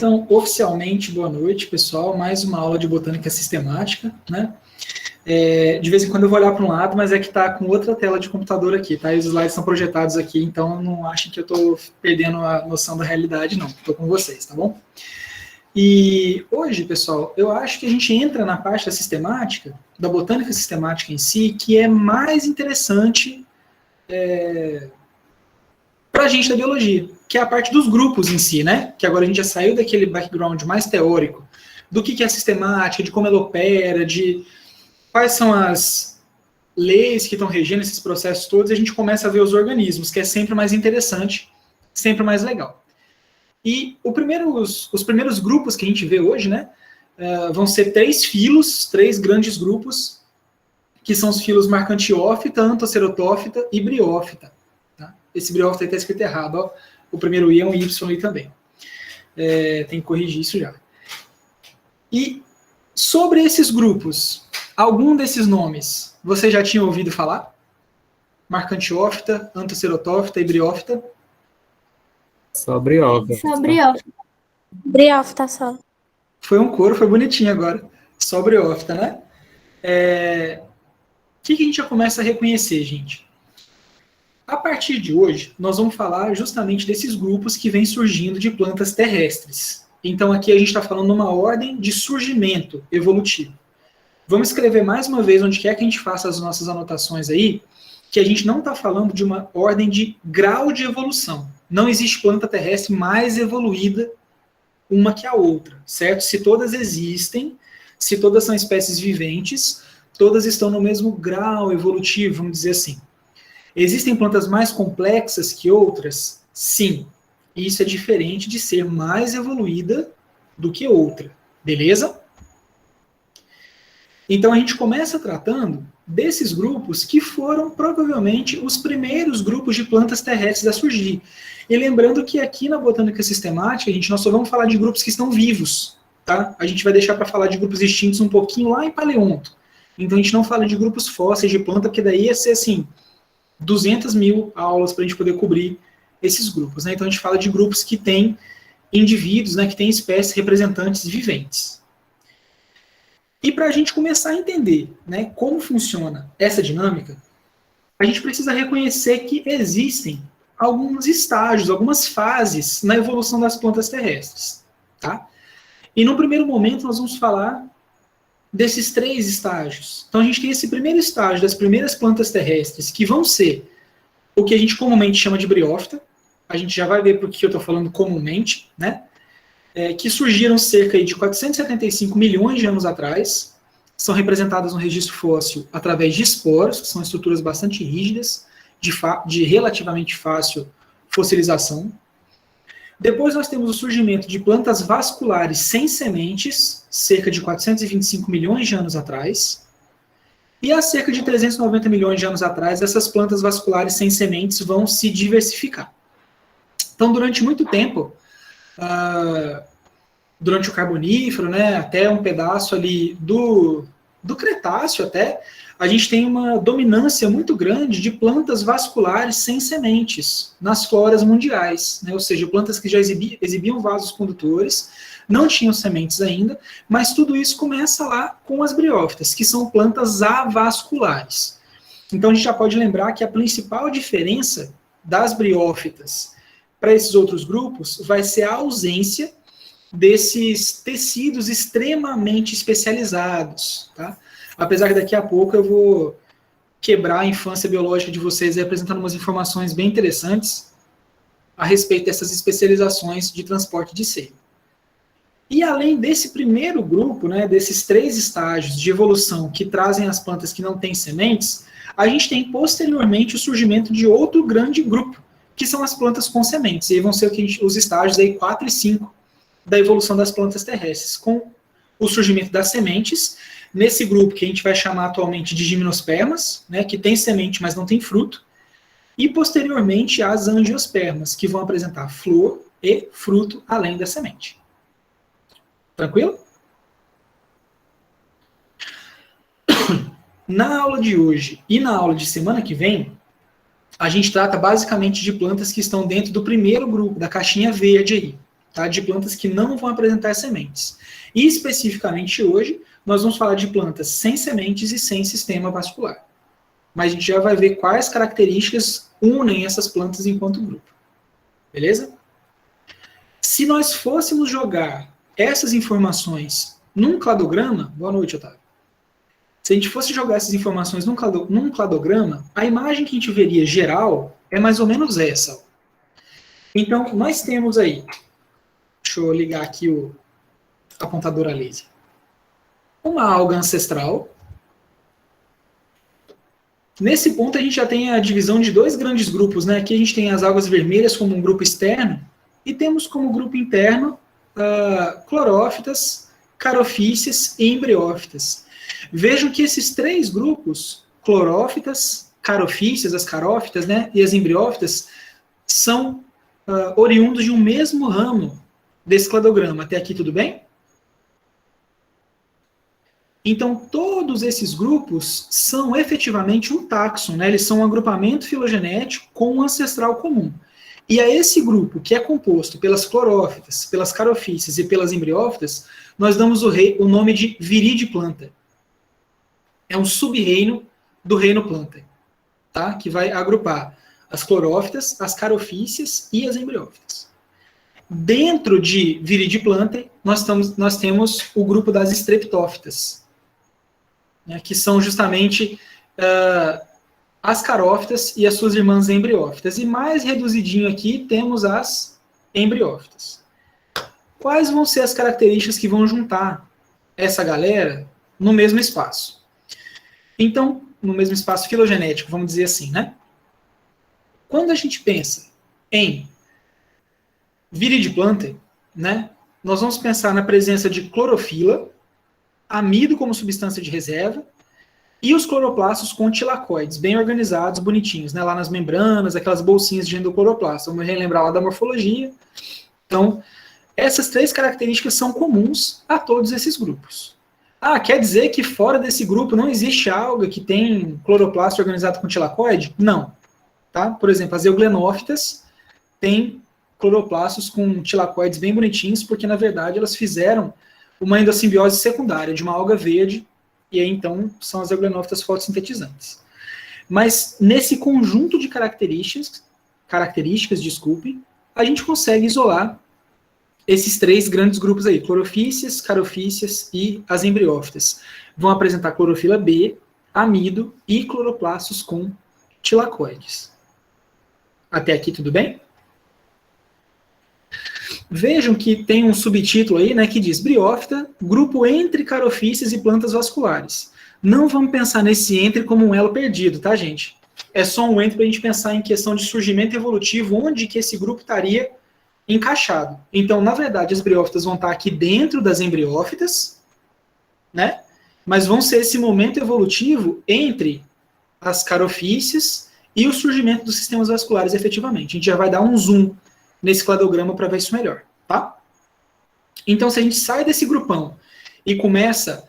Então, oficialmente, boa noite, pessoal. Mais uma aula de botânica sistemática, né? De vez em quando eu vou olhar para um lado, mas é que está com outra tela de computador aqui, tá? E os slides são projetados aqui, então não achem que eu estou perdendo a noção da realidade, não. Estou com vocês, tá bom? E hoje, pessoal, eu acho que a gente entra na parte da sistemática, da botânica sistemática em si, que é mais interessante para a gente da biologia, que é a parte dos grupos em si, né? Que agora a gente já saiu daquele background mais teórico do que é a sistemática, de como ela opera, de quais são as leis que estão regendo esses processos todos, e a gente começa a ver os organismos, que é sempre mais interessante, sempre mais legal. E os primeiros grupos que a gente vê hoje, né, vão ser três filos, três grandes grupos, que são os filos Marcantiófita, Anthocerotófita e Briófita. Tá? Esse Briófita aí está escrito errado, ó. O primeiro I é um Y aí também. Tem que corrigir isso já. E sobre esses grupos, algum desses nomes você já tinha ouvido falar? Marcantiófita, Anthocerotófita e Briófita? Só briófita. Só briófita. Briófita só. Foi um coro, foi bonitinho agora. Só briófita, né? O que a gente já começa a reconhecer, gente? A partir de hoje, nós vamos falar justamente desses grupos que vêm surgindo de plantas terrestres. Então aqui a gente está falando numa ordem de surgimento evolutivo. Vamos escrever mais uma vez, onde quer que a gente faça as nossas anotações aí, que a gente não está falando de uma ordem de grau de evolução. Não existe planta terrestre mais evoluída uma que a outra, certo? Se todas existem, se todas são espécies viventes, todas estão no mesmo grau evolutivo, vamos dizer assim. Existem plantas mais complexas que outras? Sim. Isso é diferente de ser mais evoluída do que outra, beleza? Então a gente começa tratando desses grupos que foram provavelmente os primeiros grupos de plantas terrestres a surgir. E lembrando que aqui na botânica sistemática, nós só vamos falar de grupos que estão vivos, tá? A gente vai deixar para falar de grupos extintos um pouquinho lá em Paleonto. Então a gente não fala de grupos fósseis de planta, porque daí ia ser assim, 200 mil aulas para a gente poder cobrir esses grupos, né? Então a gente fala de grupos que têm indivíduos, né, que têm espécies representantes viventes. E para a gente começar a entender, né, como funciona essa dinâmica, a gente precisa reconhecer que existem alguns estágios, algumas fases na evolução das plantas terrestres. Tá? E no primeiro momento nós vamos falar desses três estágios. Então a gente tem esse primeiro estágio das primeiras plantas terrestres, que vão ser o que a gente comumente chama de briófita. A gente já vai ver por que eu estou falando comumente, né? Que surgiram cerca de 475 milhões de anos atrás, são representadas no registro fóssil através de esporos, que são estruturas bastante rígidas, de relativamente fácil fossilização. Depois nós temos o surgimento de plantas vasculares sem sementes, cerca de 425 milhões de anos atrás, e há cerca de 390 milhões de anos atrás, essas plantas vasculares sem sementes vão se diversificar. Então, durante muito tempo, durante o Carbonífero, né, até um pedaço ali do Cretáceo até, a gente tem uma dominância muito grande de plantas vasculares sem sementes nas floras mundiais, né, ou seja, plantas que já exibiam vasos condutores, não tinham sementes ainda, mas tudo isso começa lá com as briófitas, que são plantas avasculares. Então a gente já pode lembrar que a principal diferença das briófitas para esses outros grupos vai ser a ausência desses tecidos extremamente especializados, tá? Apesar que daqui a pouco eu vou quebrar a infância biológica de vocês apresentando umas informações bem interessantes a respeito dessas especializações de transporte de seiva. E além desse primeiro grupo, né, desses três estágios de evolução que trazem as plantas que não têm sementes, a gente tem posteriormente o surgimento de outro grande grupo, que são as plantas com sementes. E aí vão ser os estágios aí 4 e 5 da evolução das plantas terrestres, com o surgimento das sementes, nesse grupo que a gente vai chamar atualmente de gimnospermas, né, que tem semente, mas não tem fruto, e posteriormente as angiospermas, que vão apresentar flor e fruto além da semente. Tranquilo? Na aula de hoje e na aula de semana que vem, a gente trata basicamente de plantas que estão dentro do primeiro grupo, da caixinha verde aí. tá? De plantas que não vão apresentar sementes. E especificamente hoje, nós vamos falar de plantas sem sementes e sem sistema vascular. Mas a gente já vai ver quais características unem essas plantas enquanto grupo. Beleza? Se nós fôssemos jogar essas informações num cladograma... Boa noite, Otávio. Se a gente fosse jogar essas informações num cladograma, a imagem que a gente veria geral é mais ou menos essa. Então, nós temos aí... Deixa eu ligar aqui o apontador a laser. Uma alga ancestral. Nesse ponto, a gente já tem a divisão de dois grandes grupos, né? Aqui a gente tem as algas vermelhas como um grupo externo, e temos como grupo interno clorófitas, carofícias e embriófitas. Vejam que esses três grupos, clorófitas, carofícias, as carófitas, né, e as embriófitas, são oriundos de um mesmo ramo desse cladograma. Até aqui tudo bem? Então, todos esses grupos são efetivamente um táxon, né? Eles são um agrupamento filogenético com um ancestral comum. E a esse grupo, que é composto pelas clorófitas, pelas carofícias e pelas embriófitas, nós damos o nome de viridiplanta. É um sub-reino do reino planta, tá? Que vai agrupar as clorófitas, as carofícias e as embriófitas. Dentro de viridiplanta, nós temos o grupo das estreptófitas, né, que são justamente as carófitas e as suas irmãs embriófitas. E mais reduzidinho aqui, temos as embriófitas. Quais vão ser as características que vão juntar essa galera no mesmo espaço? Então, no mesmo espaço filogenético, vamos dizer assim, né? Quando a gente pensa em viridiplanta, né, nós vamos pensar na presença de clorofila, amido como substância de reserva, e os cloroplastos com tilacoides, bem organizados, bonitinhos, né, lá nas membranas, aquelas bolsinhas de endocloroplasto. Vamos relembrar lá da morfologia. Então, essas três características são comuns a todos esses grupos. Ah, quer dizer que fora desse grupo não existe alga que tem cloroplasto organizado com tilacoide? Não. Tá? Por exemplo, as euglenófitas têm cloroplastos com tilacoides bem bonitinhos, porque na verdade elas fizeram uma endossimbiose secundária de uma alga verde, e aí então são as euglenófitas fotossintetizantes. Mas nesse conjunto de características, a gente consegue isolar esses três grandes grupos aí, clorofícias, carofícias e as embriófitas. Vão apresentar clorofila B, amido e cloroplastos com tilacoides. Até aqui tudo bem? Vejam que tem um subtítulo aí, né, que diz briófita, grupo entre carofícias e plantas vasculares. Não vamos pensar nesse entre como um elo perdido, tá, gente? É só um entre para a gente pensar em questão de surgimento evolutivo, onde que esse grupo estaria encaixado. Então, na verdade, as briófitas vão estar aqui dentro das embriófitas, né? Mas vão ser esse momento evolutivo entre as carofícias e o surgimento dos sistemas vasculares, efetivamente. A gente já vai dar um zoom nesse cladograma para ver isso melhor, tá? Então, se a gente sai desse grupão e começa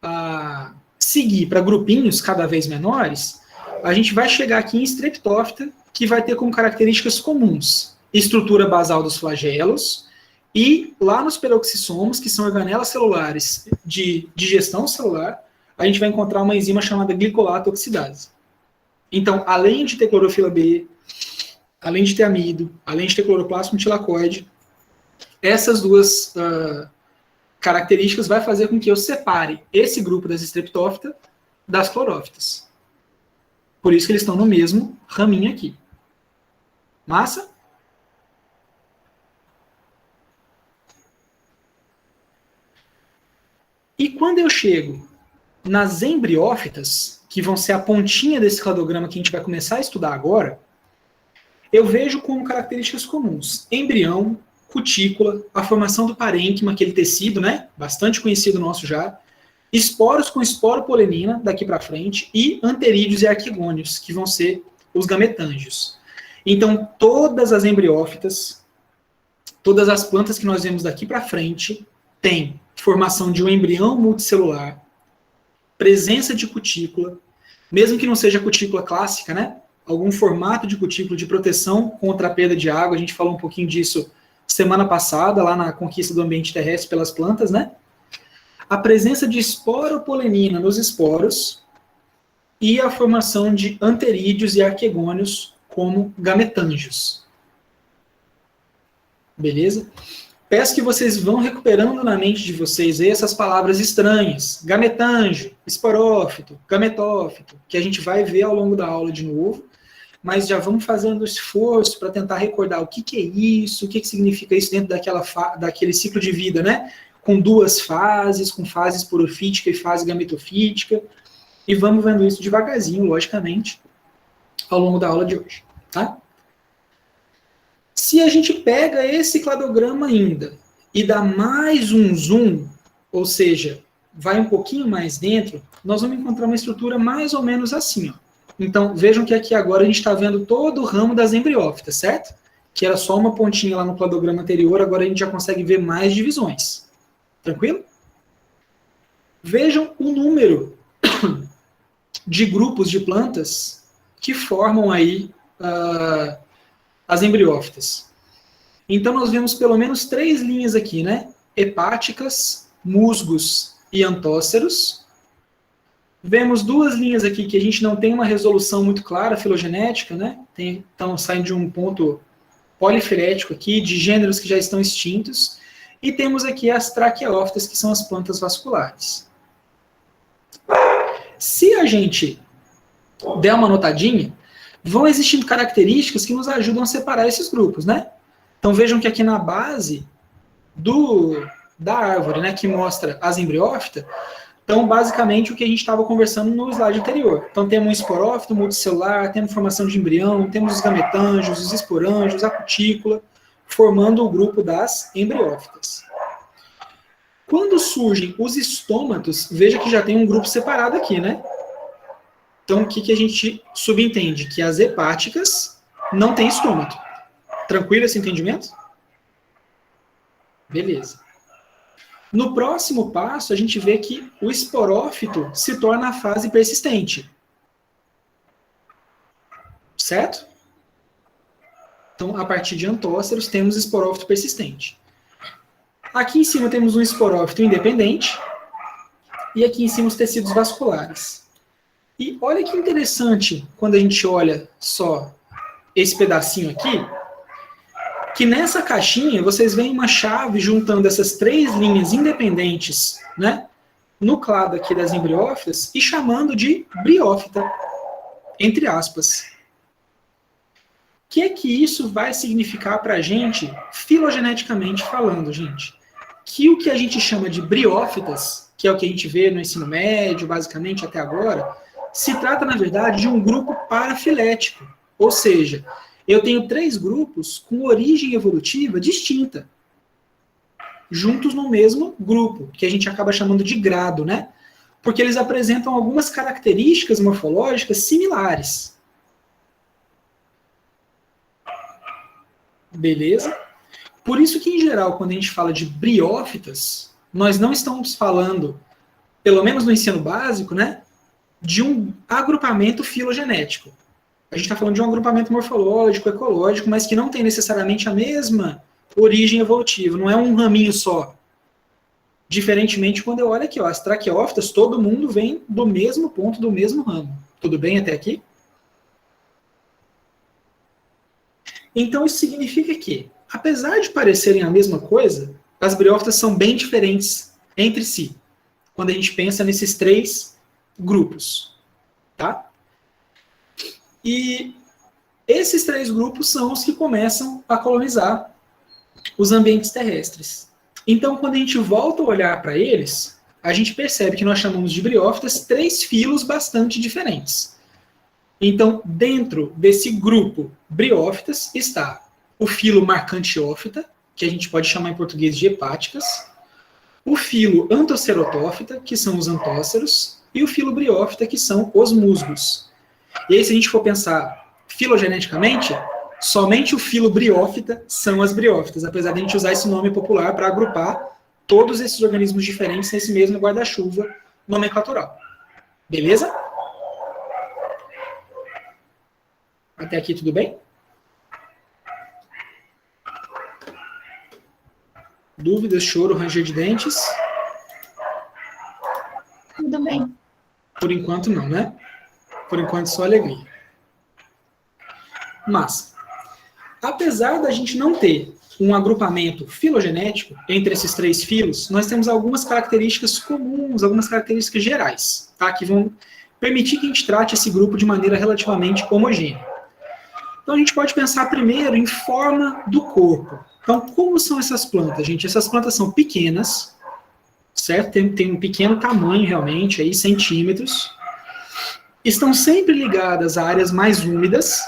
a seguir para grupinhos cada vez menores, a gente vai chegar aqui em Streptófita, que vai ter como características comuns estrutura basal dos flagelos, e lá nos peroxissomos, que são organelas celulares de digestão celular, a gente vai encontrar uma enzima chamada glicolato oxidase. Então, além de ter clorofila B, além de ter amido, além de ter cloroplasto com tilacoide, essas duas características vai fazer com que eu separe esse grupo das Streptófita das clorófitas. Por isso que eles estão no mesmo raminho aqui. Massa? E quando eu chego nas embriófitas, que vão ser a pontinha desse cladograma que a gente vai começar a estudar agora, eu vejo como características comuns embrião, cutícula, a formação do parênquima, aquele tecido, né, bastante conhecido nosso já, esporos com esporopolenina daqui para frente e anterídeos e arquigônios, que vão ser os gametângios. Então, todas as embriófitas, todas as plantas que nós vemos daqui para frente, têm formação de um embrião multicelular, presença de cutícula, mesmo que não seja cutícula clássica, né? Algum formato de cutícula de proteção contra a perda de água, a gente falou um pouquinho disso semana passada, lá na conquista do ambiente terrestre pelas plantas, né? A presença de esporopolenina nos esporos e a formação de anterídeos e arquegônios como gametângios. Beleza? Peço que vocês vão recuperando na mente de vocês aí essas palavras estranhas. Gametângio, esporófito, gametófito, que a gente vai ver ao longo da aula de novo, mas já vamos fazendo esforço para tentar recordar o que é isso, o que significa isso dentro daquele ciclo de vida, né? Com duas fases, com fase esporofítica e fase gametofítica, e vamos vendo isso devagarzinho, logicamente, ao longo da aula de hoje, tá? Se a gente pega esse cladograma ainda e dá mais um zoom, ou seja, vai um pouquinho mais dentro, nós vamos encontrar uma estrutura mais ou menos assim, ó. Então, vejam que aqui agora a gente está vendo todo o ramo das embriófitas, certo? Que era só uma pontinha lá no cladograma anterior, agora a gente já consegue ver mais divisões. Tranquilo? Vejam o número de grupos de plantas que formam aí as embriófitas. Então, nós vemos pelo menos 3 linhas aqui, né? Hepáticas, musgos e antóceros. Vemos 2 linhas aqui que a gente não tem uma resolução muito clara filogenética, né? Então, saem de um ponto polifilético aqui, de gêneros que já estão extintos. E temos aqui as traqueófitas, que são as plantas vasculares. Se a gente der uma notadinha, vão existindo características que nos ajudam a separar esses grupos, né? Então vejam que aqui na base da árvore, né, que mostra as embriófitas, então basicamente o que a gente estava conversando no slide anterior. Então temos um esporófito multicelular, temos formação de embrião, temos os gametângios, os esporângios, a cutícula, formando o grupo das embriófitas. Quando surgem os estômatos, veja que já tem um grupo separado aqui, né? Então, o que a gente subentende? Que as hepáticas não têm estômato. Tranquilo esse entendimento? Beleza. No próximo passo, a gente vê que o esporófito se torna a fase persistente. Certo? Então, a partir de antóceros, temos esporófito persistente. Aqui em cima temos um esporófito independente, e aqui em cima os tecidos vasculares. E olha que interessante, quando a gente olha só esse pedacinho aqui, que nessa caixinha vocês veem uma chave juntando essas 3 linhas independentes, né, no clado aqui das embriófitas, e chamando de briófita, entre aspas. O que isso vai significar para a gente, filogeneticamente falando, gente? Que o que a gente chama de briófitas, que é o que a gente vê no ensino médio, basicamente, até agora, se trata, na verdade, de um grupo parafilético. Ou seja, eu tenho 3 grupos com origem evolutiva distinta, juntos no mesmo grupo, que a gente acaba chamando de grado, né? Porque eles apresentam algumas características morfológicas similares. Beleza? Por isso que, em geral, quando a gente fala de briófitas, nós não estamos falando, pelo menos no ensino básico, né, de um agrupamento filogenético. A gente está falando de um agrupamento morfológico, ecológico, mas que não tem necessariamente a mesma origem evolutiva, não é um raminho só. Diferentemente, quando eu olho aqui, ó, as traqueófitas, todo mundo vem do mesmo ponto, do mesmo ramo. Tudo bem até aqui? Então, isso significa que, apesar de parecerem a mesma coisa, as briófitas são bem diferentes entre si, quando a gente pensa nesses 3 grupos. Tá? E esses 3 grupos são os que começam a colonizar os ambientes terrestres. Então, quando a gente volta a olhar para eles, a gente percebe que nós chamamos de briófitas 3 filos bastante diferentes. Então, dentro desse grupo briófitas está o filo marcantiófita, que a gente pode chamar em português de hepáticas, o filo antocerotófita, que são os antóceros, e o filo briófita, que são os musgos. E aí, se a gente for pensar filogeneticamente, somente o filo briófita são as briófitas, apesar de a gente usar esse nome popular para agrupar todos esses organismos diferentes nesse mesmo guarda-chuva nomenclatural. Beleza? Até aqui tudo bem? Dúvidas, choro, ranger de dentes? Tudo bem. Por enquanto não, né? Por enquanto só alegria. Mas, apesar da gente não ter um agrupamento filogenético entre esses 3 filos, nós temos algumas características comuns, algumas características gerais, tá? Que vão permitir que a gente trate esse grupo de maneira relativamente homogênea. Então a gente pode pensar primeiro em forma do corpo. Então, como são essas plantas, gente? Essas plantas são pequenas, certo? Tem um pequeno tamanho realmente, aí, centímetros. Estão sempre ligadas a áreas mais úmidas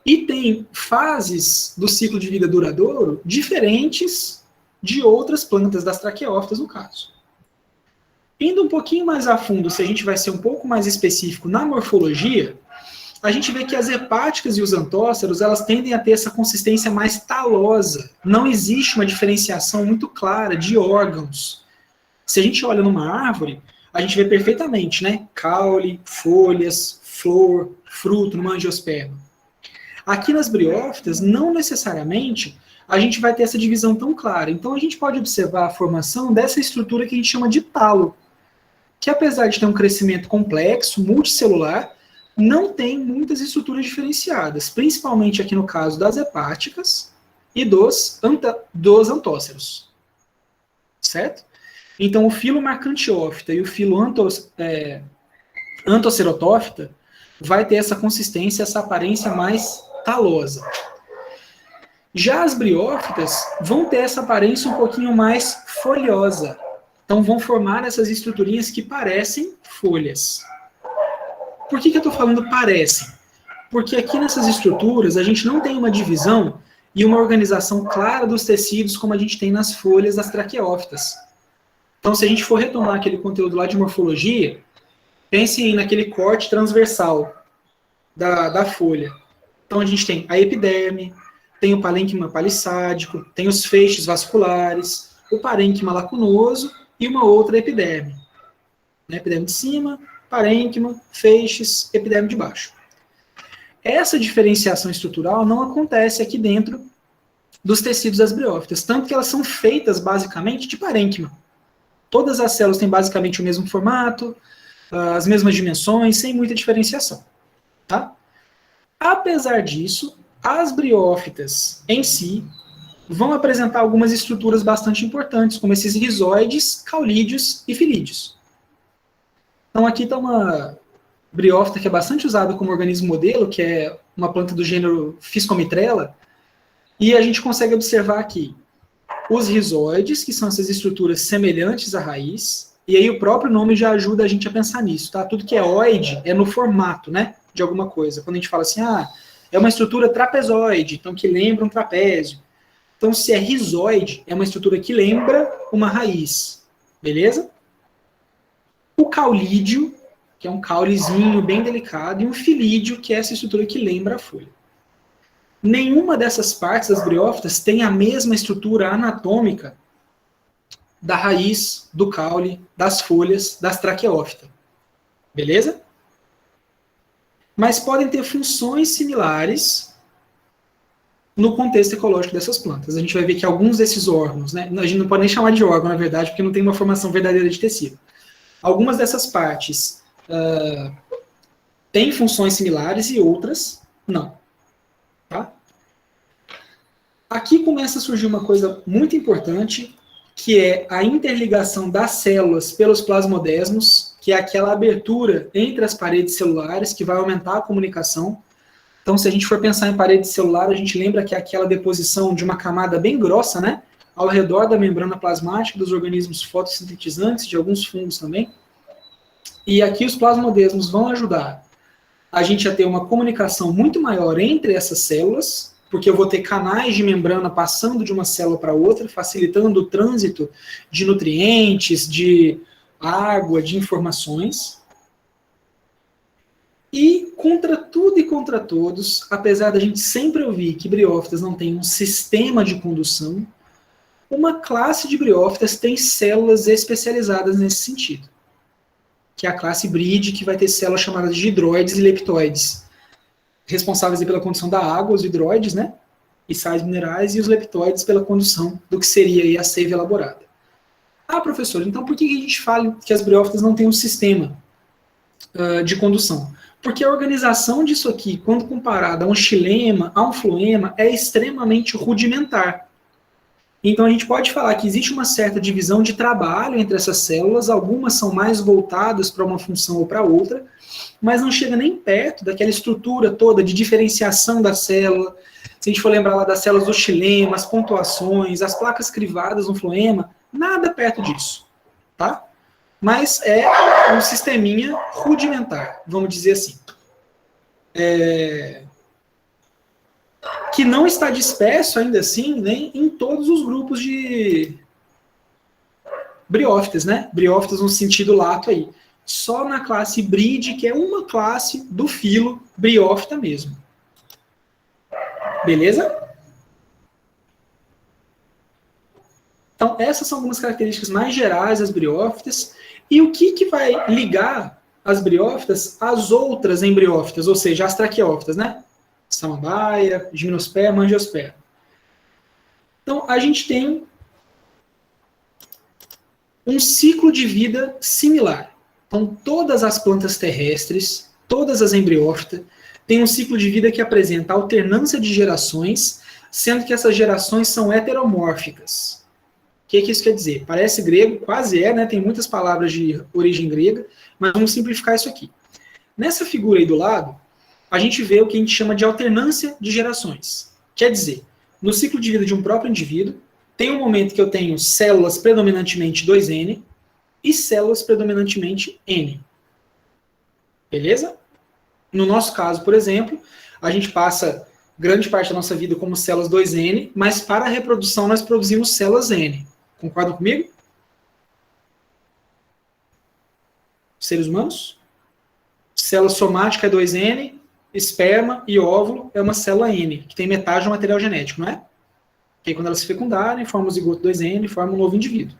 e tem fases do ciclo de vida duradouro diferentes de outras plantas, das traqueófitas, no caso. Indo um pouquinho mais a fundo, se a gente vai ser um pouco mais específico na morfologia, a gente vê que as hepáticas e os antóceros, elas tendem a ter essa consistência mais talosa. Não existe uma diferenciação muito clara de órgãos. Se a gente olha numa árvore, a gente vê perfeitamente, né? Caule, folhas, flor, fruto, numa angiosperma. Aqui nas briófitas, não necessariamente a gente vai ter essa divisão tão clara. Então a gente pode observar a formação dessa estrutura que a gente chama de talo, que apesar de ter um crescimento complexo, multicelular, não tem muitas estruturas diferenciadas, principalmente aqui no caso das hepáticas e dos antóceros. Certo? Então, o filo marcantiófita e o filo antocerotófita vai ter essa consistência, essa aparência mais talosa. Já as briófitas vão ter essa aparência um pouquinho mais folhosa. Então, vão formar essas estruturinhas que parecem folhas. Por que eu estou falando parecem? Porque aqui nessas estruturas a gente não tem uma divisão e uma organização clara dos tecidos como a gente tem nas folhas das traqueófitas. Então, se a gente for retomar aquele conteúdo lá de morfologia, pense naquele corte transversal da folha. Então, a gente tem a epiderme, tem o parênquima palissádico, tem os feixes vasculares, o parênquima lacunoso e uma outra epiderme. Epiderme de cima, parênquima, feixes, epiderme de baixo. Essa diferenciação estrutural não acontece aqui dentro dos tecidos das briófitas, tanto que elas são feitas basicamente de parênquima. Todas as células têm basicamente o mesmo formato, as mesmas dimensões, sem muita diferenciação. Tá? Apesar disso, as briófitas em si vão apresentar algumas estruturas bastante importantes, como esses rizoides, caulídeos e filídeos. Então aqui está uma briófita que é bastante usada como organismo modelo, que é uma planta do gênero Fiscomitrella, e a gente consegue observar aqui os rizoides, que são essas estruturas semelhantes à raiz, e aí o próprio nome já ajuda a gente a pensar nisso, tá? Tudo que é oide é no formato, né, de alguma coisa. Quando a gente fala assim, é uma estrutura trapezoide, então que lembra um trapézio. Então se é rizoide, é uma estrutura que lembra uma raiz, beleza? O caulídeo, que é um caulezinho bem delicado, e um filídeo, que é essa estrutura que lembra a folha. Nenhuma dessas partes das briófitas tem a mesma estrutura anatômica da raiz, do caule, das folhas, das traqueófitas. Beleza? Mas podem ter funções similares no contexto ecológico dessas plantas. A gente vai ver que alguns desses órgãos, né, a gente não pode nem chamar de órgão, na verdade, porque não tem uma formação verdadeira de tecido. Algumas dessas partes têm funções similares e outras não. Tá? Aqui começa a surgir uma coisa muito importante, que é a interligação das células pelos plasmodesmos, que é aquela abertura entre as paredes celulares que vai aumentar a comunicação. Então, se a gente for pensar em parede celular, a gente lembra que é aquela deposição de uma camada bem grossa, né, ao redor da membrana plasmática dos organismos fotossintetizantes, de alguns fungos também. E aqui os plasmodesmos vão ajudar a gente a ter uma comunicação muito maior entre essas células, porque eu vou ter canais de membrana passando de uma célula para outra, facilitando o trânsito de nutrientes, de água, de informações. E, contra tudo e contra todos, apesar da gente sempre ouvir que briófitas não têm um sistema de condução, uma classe de briófitas tem células especializadas nesse sentido, que é a classe Bride, que vai ter células chamadas de hidroides e leptoides, responsáveis pela condução da água, os hidroides, né? e sais minerais, e os leptóides pela condução do que seria aí a seiva elaborada. Ah, professor, então por que a gente fala que as briófitas não têm um sistema de condução? Porque a organização disso aqui, quando comparada a um xilema, a um floema, é extremamente rudimentar. Então a gente pode falar que existe uma certa divisão de trabalho entre essas células, algumas são mais voltadas para uma função ou para outra, mas não chega nem perto daquela estrutura toda de diferenciação da célula. Se a gente for lembrar lá das células do xilema, as pontuações, as placas crivadas no floema, nada perto disso, tá? Mas é um sisteminha rudimentar, vamos dizer assim. Que não está disperso ainda assim, nem em todos os grupos de briófitas, né? Briófitas no sentido lato aí. Só na classe Bride, que é uma classe do filo briófita mesmo. Beleza? Então, essas são algumas características mais gerais das briófitas. E o que vai ligar as briófitas às outras embriófitas, ou seja, as traqueófitas, né? Samambaia, gimnosperma, angiosperma. Então, a gente tem um ciclo de vida similar. Então, todas as plantas terrestres, todas as embriófitas, têm um ciclo de vida que apresenta alternância de gerações, sendo que essas gerações são heteromórficas. O que isso quer dizer? Parece grego, quase é, né? Tem muitas palavras de origem grega, mas vamos simplificar isso aqui. Nessa figura aí do lado, a gente vê o que a gente chama de alternância de gerações. Quer dizer, no ciclo de vida de um próprio indivíduo, tem um momento que eu tenho células predominantemente 2N e células predominantemente N. Beleza? No nosso caso, por exemplo, a gente passa grande parte da nossa vida como células 2N, mas para a reprodução nós produzimos células N. Concordam comigo? Seres humanos? Célula somática é 2N, esperma e óvulo é uma célula N, que tem metade do material genético, não é? Que aí, quando elas se fecundarem, formam o zigoto 2N e formam um novo indivíduo.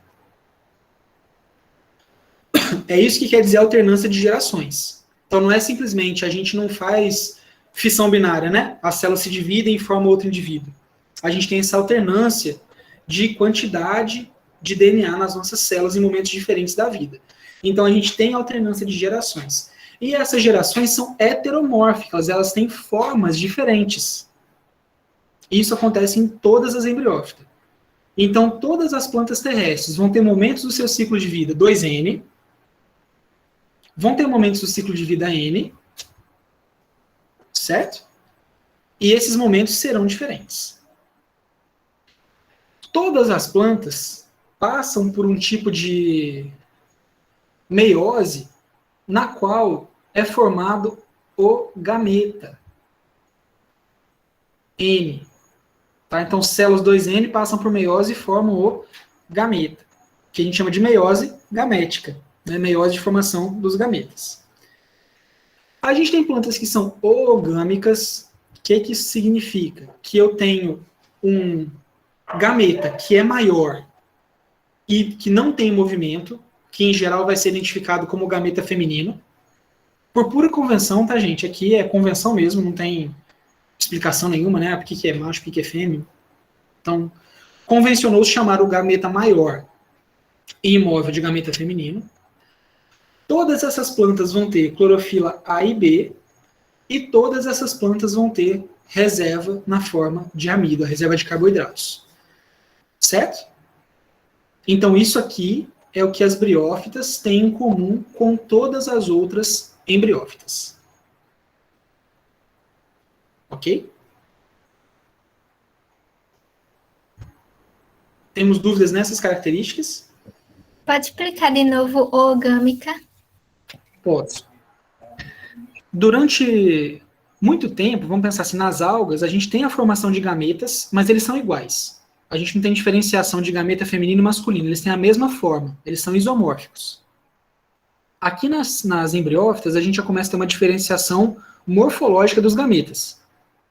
É isso que quer dizer alternância de gerações. Então não é simplesmente, a gente não faz fissão binária, né? As células se dividem e formam outro indivíduo. A gente tem essa alternância de quantidade de DNA nas nossas células em momentos diferentes da vida. Então a gente tem alternância de gerações. E essas gerações são heteromórficas, elas têm formas diferentes. Isso acontece em todas as embriófitas. Então todas as plantas terrestres vão ter momentos do seu ciclo de vida 2N, vão ter momentos do ciclo de vida N, certo? E esses momentos serão diferentes. Todas as plantas passam por um tipo de meiose na qual é formado o gameta N. Tá? Então, células 2N passam por meiose e formam o gameta, que a gente chama de meiose gamética, né? Meiose de formação dos gametas. A gente tem plantas que são oogâmicas. O que isso significa? Que eu tenho um gameta que é maior e que não tem movimento, que em geral vai ser identificado como gameta feminino. Por pura convenção, tá, gente? Aqui é convenção mesmo, não tem explicação nenhuma, né? Por que é macho, por que é fêmea. Então, convencionou-se chamar o gameta maior e imóvel de gameta feminino. Todas essas plantas vão ter clorofila A e B, e todas essas plantas vão ter reserva na forma de amido, a reserva de carboidratos. Certo? Então, isso aqui é o que as briófitas têm em comum com todas as outras embriófitas. Ok? Temos dúvidas nessas características? Pode explicar de novo oogâmica? Posso. Durante muito tempo, vamos pensar assim, nas algas, a gente tem a formação de gametas, mas eles são iguais. A gente não tem diferenciação de gameta feminino e masculino, eles têm a mesma forma, eles são isomórficos. Aqui nas embriófitas, a gente já começa a ter uma diferenciação morfológica dos gametas.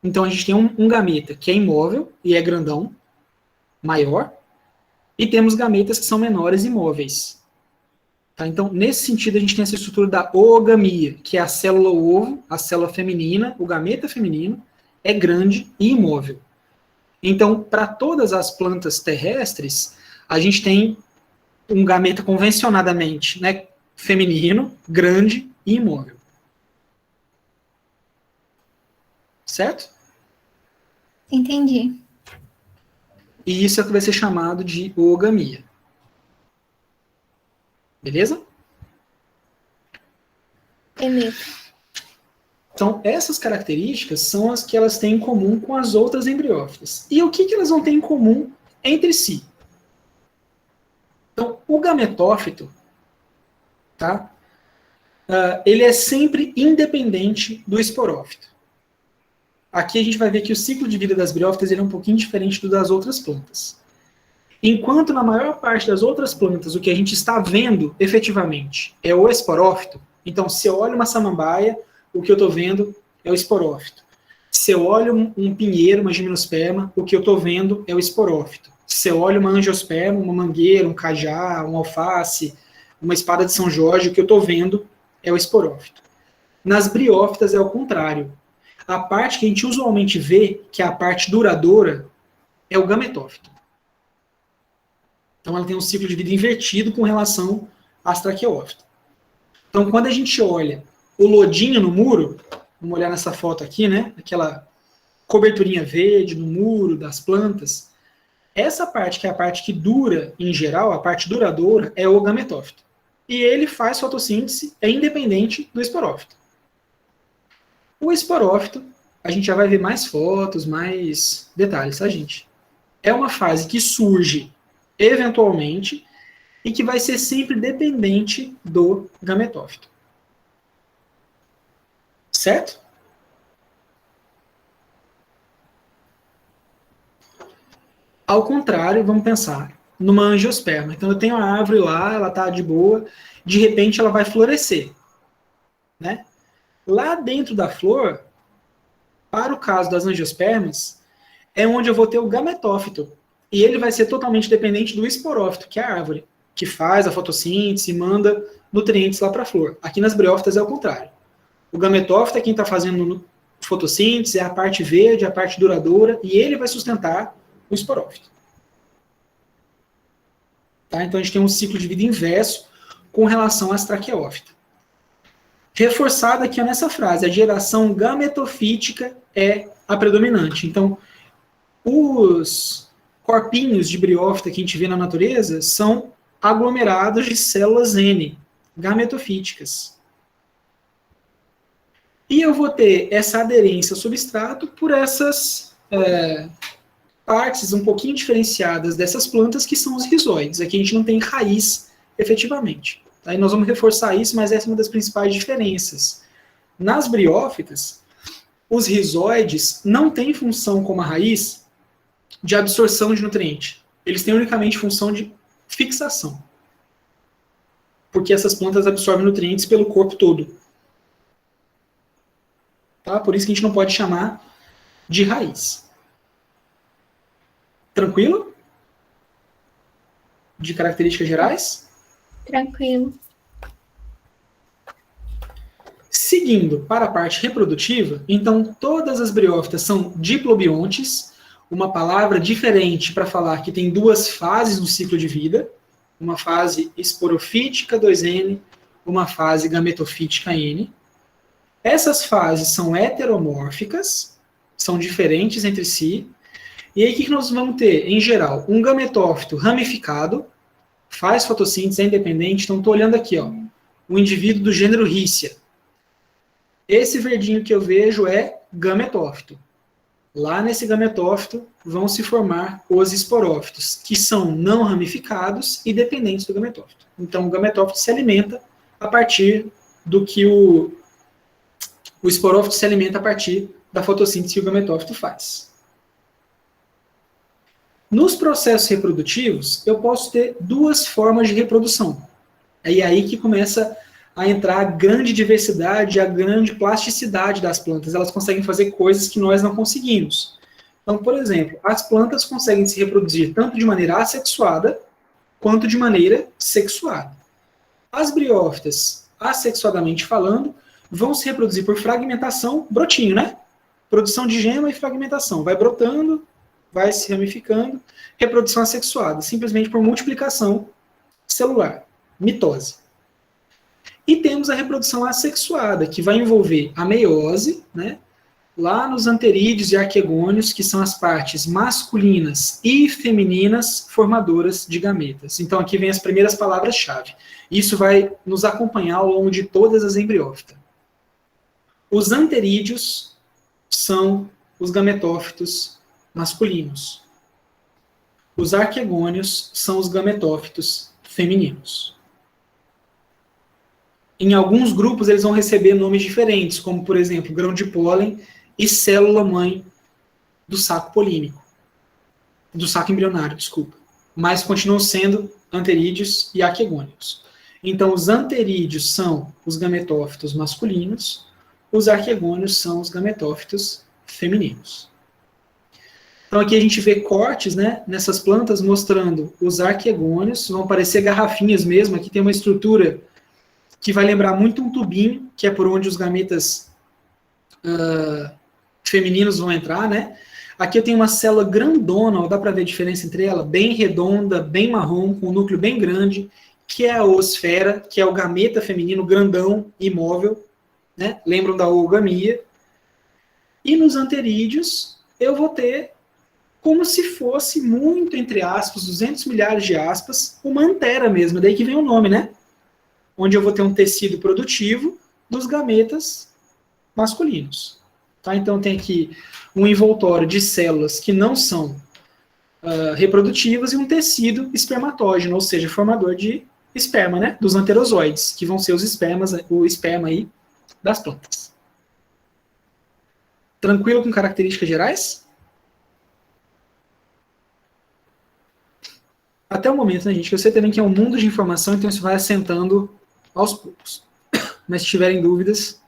Então, a gente tem um gameta que é imóvel e é grandão, maior, e temos gametas que são menores e móveis. Tá? Então, nesse sentido, a gente tem essa estrutura da oogamia, que é a célula ovo, a célula feminina, o gameta feminino, é grande e imóvel. Então, para todas as plantas terrestres, a gente tem um gameta convencionadamente, né, feminino, grande e imóvel. Certo? Entendi. E isso é o que vai ser chamado de oogamia. Beleza? Beleza. Então, essas características são as que elas têm em comum com as outras embriófitas. E o que elas vão ter em comum entre si? Então, o gametófito, tá? Ele é sempre independente do esporófito. Aqui a gente vai ver que o ciclo de vida das briófitas ele é um pouquinho diferente do das outras plantas. Enquanto na maior parte das outras plantas o que a gente está vendo efetivamente é o esporófito, então se eu olho uma samambaia, o que eu estou vendo é o esporófito. Se eu olho um pinheiro, uma gimnosperma, o que eu estou vendo é o esporófito. Se eu olho uma angiosperma, uma mangueira, um cajá, um alface, uma espada de São Jorge, o que eu estou vendo é o esporófito. Nas briófitas é o contrário. A parte que a gente usualmente vê, que é a parte duradoura, é o gametófito. Então ela tem um ciclo de vida invertido com relação às traqueófitas. Então quando a gente olha o lodinho no muro, vamos olhar nessa foto aqui, né? Aquela coberturinha verde no muro das plantas. Essa parte, que é a parte que dura em geral, a parte duradoura, é o gametófito. E ele faz fotossíntese, é independente do esporófito. O esporófito, a gente já vai ver mais fotos, mais detalhes, tá, gente? É uma fase que surge eventualmente e que vai ser sempre dependente do gametófito. Certo? Ao contrário, vamos pensar numa angiosperma. Então eu tenho a árvore lá, ela está de boa, de repente ela vai florescer, né? Lá dentro da flor, para o caso das angiospermas, é onde eu vou ter o gametófito. E ele vai ser totalmente dependente do esporófito, que é a árvore, que faz a fotossíntese e manda nutrientes lá para a flor. Aqui nas briófitas é o contrário. O gametófito é quem está fazendo fotossíntese, é a parte verde, a parte duradoura, e ele vai sustentar o esporófito. Tá? Então a gente tem um ciclo de vida inverso com relação às traqueófitas. Reforçado aqui nessa frase, a geração gametofítica é a predominante. Então, os corpinhos de briófita que a gente vê na natureza são aglomerados de células N, gametofíticas. E eu vou ter essa aderência ao substrato por essas partes um pouquinho diferenciadas dessas plantas, que são os rizóides. Aqui a gente não tem raiz, efetivamente. Aí nós vamos reforçar isso, mas essa é uma das principais diferenças. Nas briófitas, os rizóides não têm função como a raiz de absorção de nutriente. Eles têm unicamente função de fixação. Porque essas plantas absorvem nutrientes pelo corpo todo. Tá? Por isso que a gente não pode chamar de raiz. Tranquilo? De características gerais? Tranquilo. Seguindo para a parte reprodutiva, então todas as briófitas são diplobiontes, uma palavra diferente para falar que tem duas fases no ciclo de vida, uma fase esporofítica 2N, uma fase gametofítica N. Essas fases são heteromórficas, são diferentes entre si. E aí o que nós vamos ter? Em geral, um gametófito ramificado, faz fotossíntese, é independente. Então estou olhando aqui, ó, o indivíduo do gênero Riccia. Esse verdinho que eu vejo é gametófito. Lá nesse gametófito vão se formar os esporófitos, que são não ramificados e dependentes do gametófito. Então o gametófito se alimenta a partir do que o esporófito se alimenta a partir da fotossíntese que o gametófito faz. Nos processos reprodutivos, eu posso ter duas formas de reprodução. É aí que começa a entrar a grande diversidade, a grande plasticidade das plantas. Elas conseguem fazer coisas que nós não conseguimos. Então, por exemplo, as plantas conseguem se reproduzir tanto de maneira assexuada, quanto de maneira sexuada. As briófitas, assexuadamente falando, vão se reproduzir por fragmentação, brotinho, né? Produção de gema e fragmentação. Vai brotando, vai se ramificando, reprodução assexuada, simplesmente por multiplicação celular, mitose. E temos a reprodução assexuada, que vai envolver a meiose, né, lá nos anterídeos e arquegônios, que são as partes masculinas e femininas formadoras de gametas. Então aqui vem as primeiras palavras-chave. Isso vai nos acompanhar ao longo de todas as embriófitas. Os anterídeos são os gametófitos masculinos. Os arquegônios são os gametófitos femininos. Em alguns grupos eles vão receber nomes diferentes, como por exemplo, grão de pólen e célula-mãe do saco polínico. Do saco embrionário, desculpa. Mas continuam sendo anterídeos e arquegônios. Então, os anterídeos são os gametófitos masculinos, os arquegônios são os gametófitos femininos. Então, aqui a gente vê cortes, né, nessas plantas mostrando os arquegônios, vão parecer garrafinhas mesmo, aqui tem uma estrutura que vai lembrar muito um tubinho, que é por onde os gametas femininos vão entrar, né? Aqui eu tenho uma célula grandona, ó, dá para ver a diferença entre ela? Bem redonda, bem marrom, com um núcleo bem grande, que é a oosfera, que é o gameta feminino grandão, imóvel, né? Lembram da oogamia. E nos anterídeos, eu vou ter como se fosse muito, entre aspas, 200 milhares de aspas, uma antera mesmo, daí que vem o nome, né? Onde eu vou ter um tecido produtivo dos gametas masculinos. Tá? Então tem aqui um envoltório de células que não são reprodutivas e um tecido espermatógeno, ou seja, formador de esperma, né? Dos anterozoides, que vão ser os espermas, o esperma aí das plantas. Tranquilo com características gerais? Até o momento, né, gente, que eu sei também que é um mundo de informação, então isso vai assentando aos poucos. Mas se tiverem dúvidas,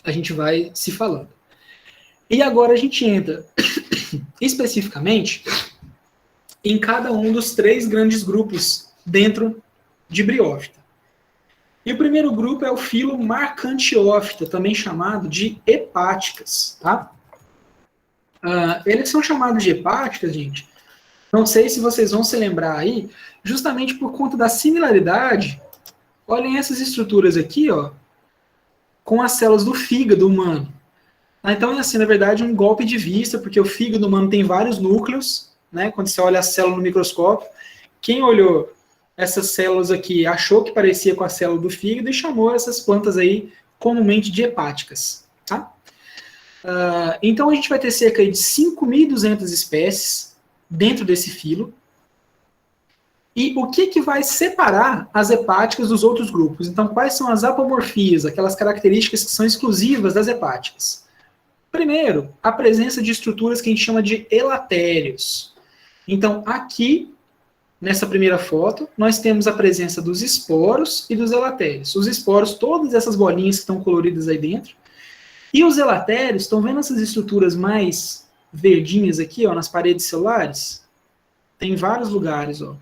a gente vai se falando. E agora a gente entra especificamente em cada um dos 3 grandes grupos dentro de briófita. E o primeiro grupo é o filo Marcantiófita, também chamado de hepáticas. Tá? Eles são chamados de hepáticas, gente. Não sei se vocês vão se lembrar aí, justamente por conta da similaridade. Olhem essas estruturas aqui, ó, com as células do fígado humano. Então, é assim, na verdade, um golpe de vista, porque o fígado humano tem vários núcleos, né? Quando você olha a célula no microscópio, quem olhou essas células aqui achou que parecia com a célula do fígado e chamou essas plantas aí comumente de hepáticas. Tá? Então, a gente vai ter cerca de 5.200 espécies dentro desse filo. E o que vai separar as hepáticas dos outros grupos? Então, quais são as apomorfias, aquelas características que são exclusivas das hepáticas? Primeiro, a presença de estruturas que a gente chama de elatérios. Então, aqui, nessa primeira foto, nós temos a presença dos esporos e dos elatérios. Os esporos, todas essas bolinhas que estão coloridas aí dentro. E os elatérios, estão vendo essas estruturas mais verdinhas aqui, ó, nas paredes celulares? Tem vários lugares, ó,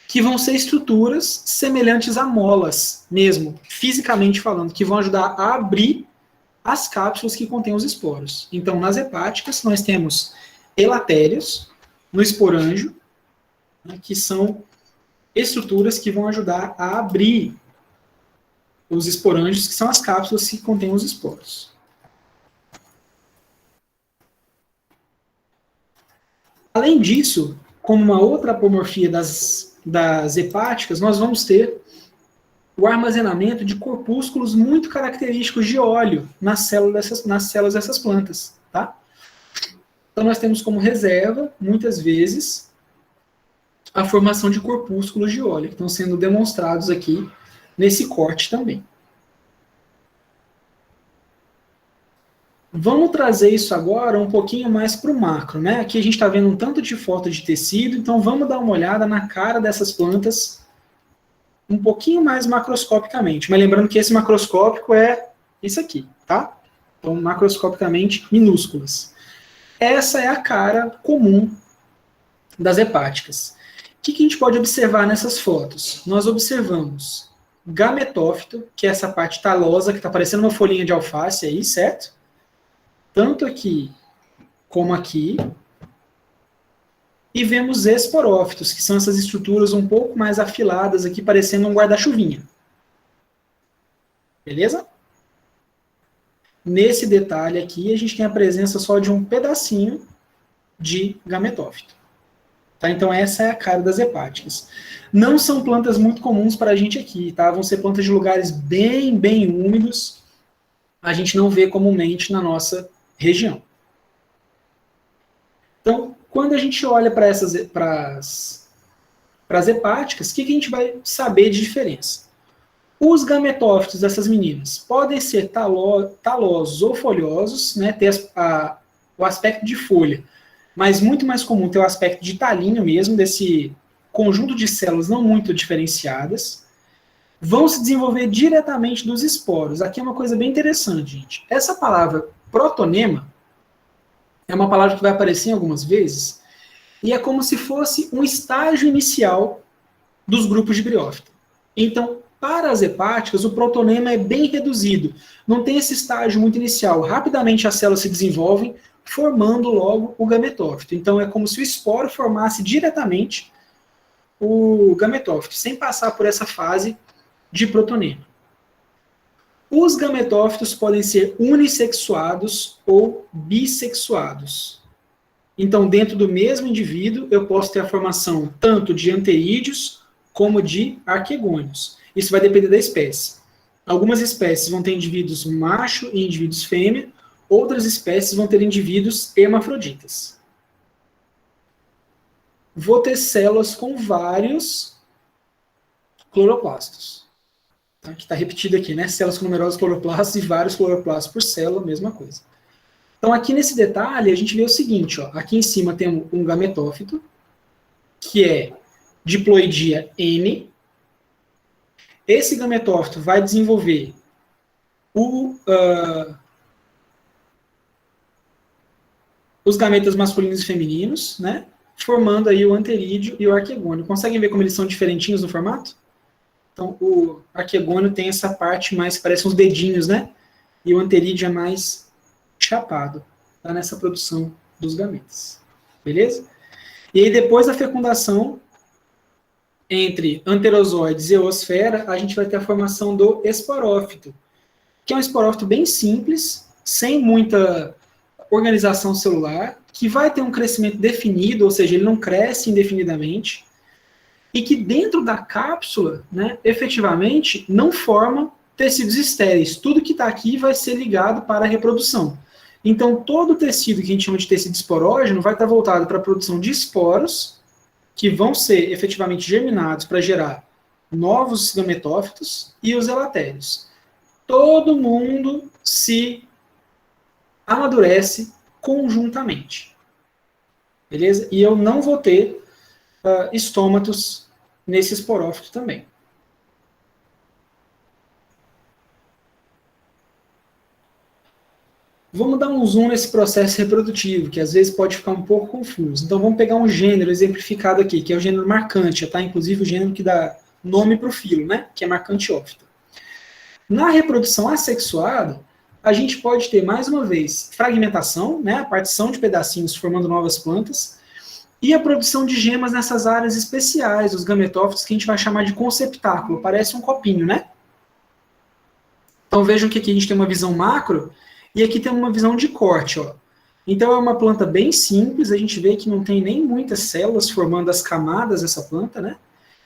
que vão ser estruturas semelhantes a molas, mesmo, fisicamente falando, que vão ajudar a abrir as cápsulas que contêm os esporos. Então, nas hepáticas, nós temos elatérios no esporângio, né, que são estruturas que vão ajudar a abrir os esporângios, que são as cápsulas que contêm os esporos. Além disso, como uma outra apomorfia das hepáticas, nós vamos ter o armazenamento de corpúsculos muito característicos de óleo nas células dessas plantas. Tá? Então nós temos como reserva, muitas vezes, a formação de corpúsculos de óleo, que estão sendo demonstrados aqui nesse corte também. Vamos trazer isso agora um pouquinho mais para o macro, né? Aqui a gente está vendo um tanto de foto de tecido, então vamos dar uma olhada na cara dessas plantas um pouquinho mais macroscopicamente. Mas lembrando que esse macroscópico é isso aqui, tá? Então, macroscopicamente minúsculas. Essa é a cara comum das hepáticas. O que a gente pode observar nessas fotos? Nós observamos gametófito, que é essa parte talosa, que está parecendo uma folhinha de alface aí, certo? Tanto aqui como aqui, e vemos esporófitos, que são essas estruturas um pouco mais afiladas aqui, parecendo um guarda-chuvinha. Beleza? Nesse detalhe aqui, a gente tem a presença só de um pedacinho de gametófito. Tá? Então, essa é a cara das hepáticas. Não são plantas muito comuns para a gente aqui, tá? Vão ser plantas de lugares bem, bem úmidos. A gente não vê comumente na nossa região. Então, quando a gente olha para as hepáticas, o que a gente vai saber de diferença? Os gametófitos dessas meninas podem ser talosos ou folhosos, né, ter o aspecto de folha, mas muito mais comum ter o aspecto de talinho mesmo, desse conjunto de células não muito diferenciadas. Vão se desenvolver diretamente dos esporos. Aqui é uma coisa bem interessante, gente. Essa palavra protonema é uma palavra que vai aparecer algumas vezes, e é como se fosse um estágio inicial dos grupos de briófita. Então, para as hepáticas, o protonema é bem reduzido. Não tem esse estágio muito inicial. Rapidamente as células se desenvolvem, formando logo o gametófito. Então, é como se o esporo formasse diretamente o gametófito, sem passar por essa fase de protonema. Os gametófitos podem ser unissexuados ou bissexuados. Então, dentro do mesmo indivíduo, eu posso ter a formação tanto de anterídeos como de arquegônios. Isso vai depender da espécie. Algumas espécies vão ter indivíduos macho e indivíduos fêmea, outras espécies vão ter indivíduos hermafroditas. Vou ter células com vários cloroplastos. Tá? Que está repetido aqui, né? Células com numerosos cloroplastos e vários cloroplastos por célula, mesma coisa. Então, aqui nesse detalhe, a gente vê o seguinte, ó, aqui em cima temos um gametófito, que é diploidia N. Esse gametófito vai desenvolver os gametas masculinos e femininos, né? Formando aí o anterídeo e o arquegônio. Conseguem ver como eles são diferentinhos no formato? Então, o arquegônio tem essa parte mais, parece uns dedinhos, né? E o anterídeo é mais chapado, tá? Nessa produção dos gametas. Beleza? E aí, depois da fecundação, entre anterozoides e eosfera, a gente vai ter a formação do esporófito, que é um esporófito bem simples, sem muita organização celular, que vai ter um crescimento definido, ou seja, ele não cresce indefinidamente, e que dentro da cápsula, né, efetivamente, não forma tecidos estéreis. Tudo que está aqui vai ser ligado para a reprodução. Então, todo o tecido que a gente chama de tecido esporógeno vai estar voltado para a produção de esporos, que vão ser efetivamente germinados para gerar novos gametófitos e os elatérios. Todo mundo se amadurece conjuntamente. Beleza? E eu não vou ter estômatos nesse esporófito também. Vamos dar um zoom nesse processo reprodutivo, que às vezes pode ficar um pouco confuso. Então vamos pegar um gênero exemplificado aqui, que é o gênero marcante, tá? Inclusive o gênero que dá nome para o filo, né? Que é marcantiófita. Na reprodução assexuada, a gente pode ter, mais uma vez, fragmentação, né? A partição de pedacinhos formando novas plantas, e a produção de gemas nessas áreas especiais, os gametófitos, que a gente vai chamar de conceptáculo. Parece um copinho, né? Então vejam que aqui a gente tem uma visão macro, e aqui tem uma visão de corte, ó. Então é uma planta bem simples, a gente vê que não tem nem muitas células formando as camadas dessa planta, né?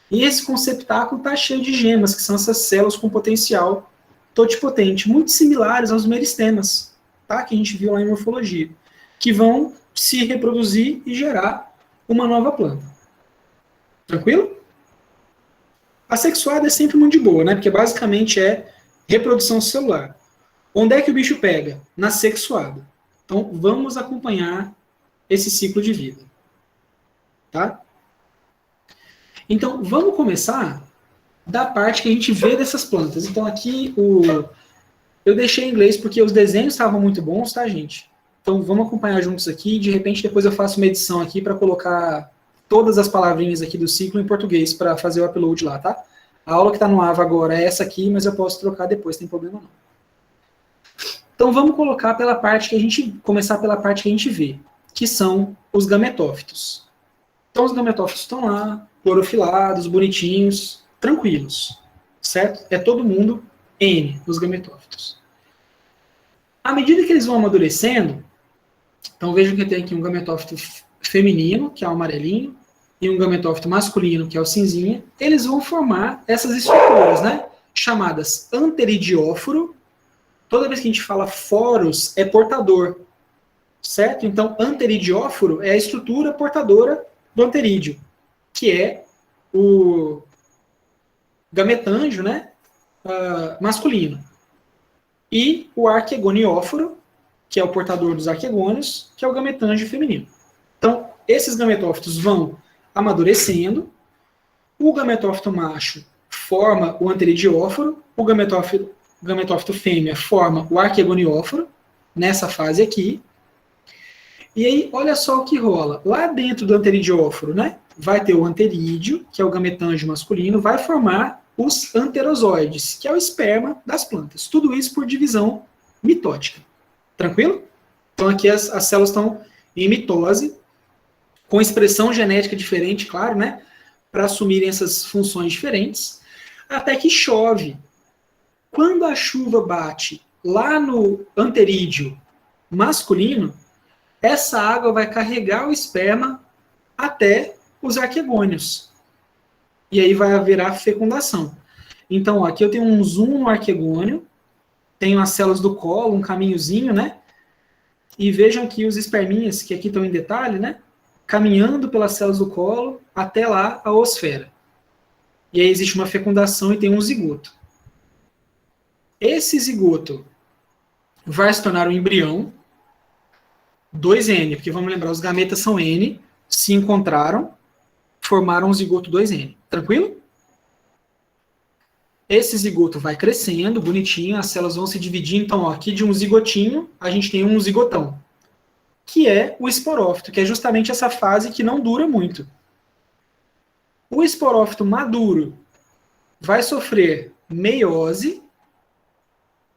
E esse conceptáculo está cheio de gemas, que são essas células com potencial totipotente, muito similares aos meristemas, tá? Que a gente viu lá em morfologia, que vão se reproduzir e gerar uma nova planta. Tranquilo? A sexuada é sempre muito de boa, né? Porque basicamente é reprodução celular. Onde é que o bicho pega? Na sexuada. Então, vamos acompanhar esse ciclo de vida. Tá? Então, vamos começar da parte que a gente vê dessas plantas. Então, aqui, eu deixei em inglês porque os desenhos estavam muito bons, tá, gente? Então, vamos acompanhar juntos aqui. De repente, depois eu faço uma edição aqui para colocar todas as palavrinhas aqui do ciclo em português para fazer o upload lá, tá? A aula que está no AVA agora é essa aqui, mas eu posso trocar depois, tem problema não. Então vamos colocar pela parte que a gente, começar pela parte que a gente vê. que são os gametófitos. Então, os gametófitos estão lá, clorofilados, bonitinhos, tranquilos, certo? É todo mundo N, os gametófitos. À medida que eles vão amadurecendo, então vejam que tem aqui um gametófito feminino, que é o amarelinho, e um gametófito masculino, que é o cinzinha, eles vão formar essas estruturas, né? Chamadas anteridióforo. Toda vez que a gente fala foros, é portador, certo? Então, anteridióforo é a estrutura portadora do anterídeo, que é o gametândio, né? Masculino. E o arquegonióforo, que é o portador dos arquegônios, que é o gametândio feminino. Então, esses gametófitos vão amadurecendo, o gametófito macho forma o anteridióforo, o gametófito fêmea forma o arquegonióforo, nessa fase aqui. E aí, olha só o que rola. Lá dentro do anteridióforo, né, vai ter o anterídeo, que é o gametândio masculino, vai formar os anterozoides, que é o esperma das plantas. Tudo isso por divisão mitótica. Tranquilo? Então aqui as células estão em mitose, com expressão genética diferente, claro, né? Para assumirem essas funções diferentes, até que chove. Quando a chuva bate lá no anterídeo masculino, essa água vai carregar o esperma até os arquegônios. E aí vai haver a fecundação. Então, ó, aqui eu tenho um zoom no arquegônio, tenho as células do colo, um caminhozinho, né? E vejam aqui os esperminhas, que aqui estão em detalhe, né? Caminhando pelas células do colo até lá a oosfera. E aí existe uma fecundação e tem um zigoto. Esse zigoto vai se tornar um embrião, 2N, porque vamos lembrar, os gametas são N, se encontraram, formaram um zigoto 2N. Tranquilo? Esse zigoto vai crescendo, bonitinho, as células vão se dividir. Então, ó, aqui de um zigotinho, a gente tem um zigotão, que é o esporófito, que é justamente essa fase que não dura muito. O esporófito maduro vai sofrer meiose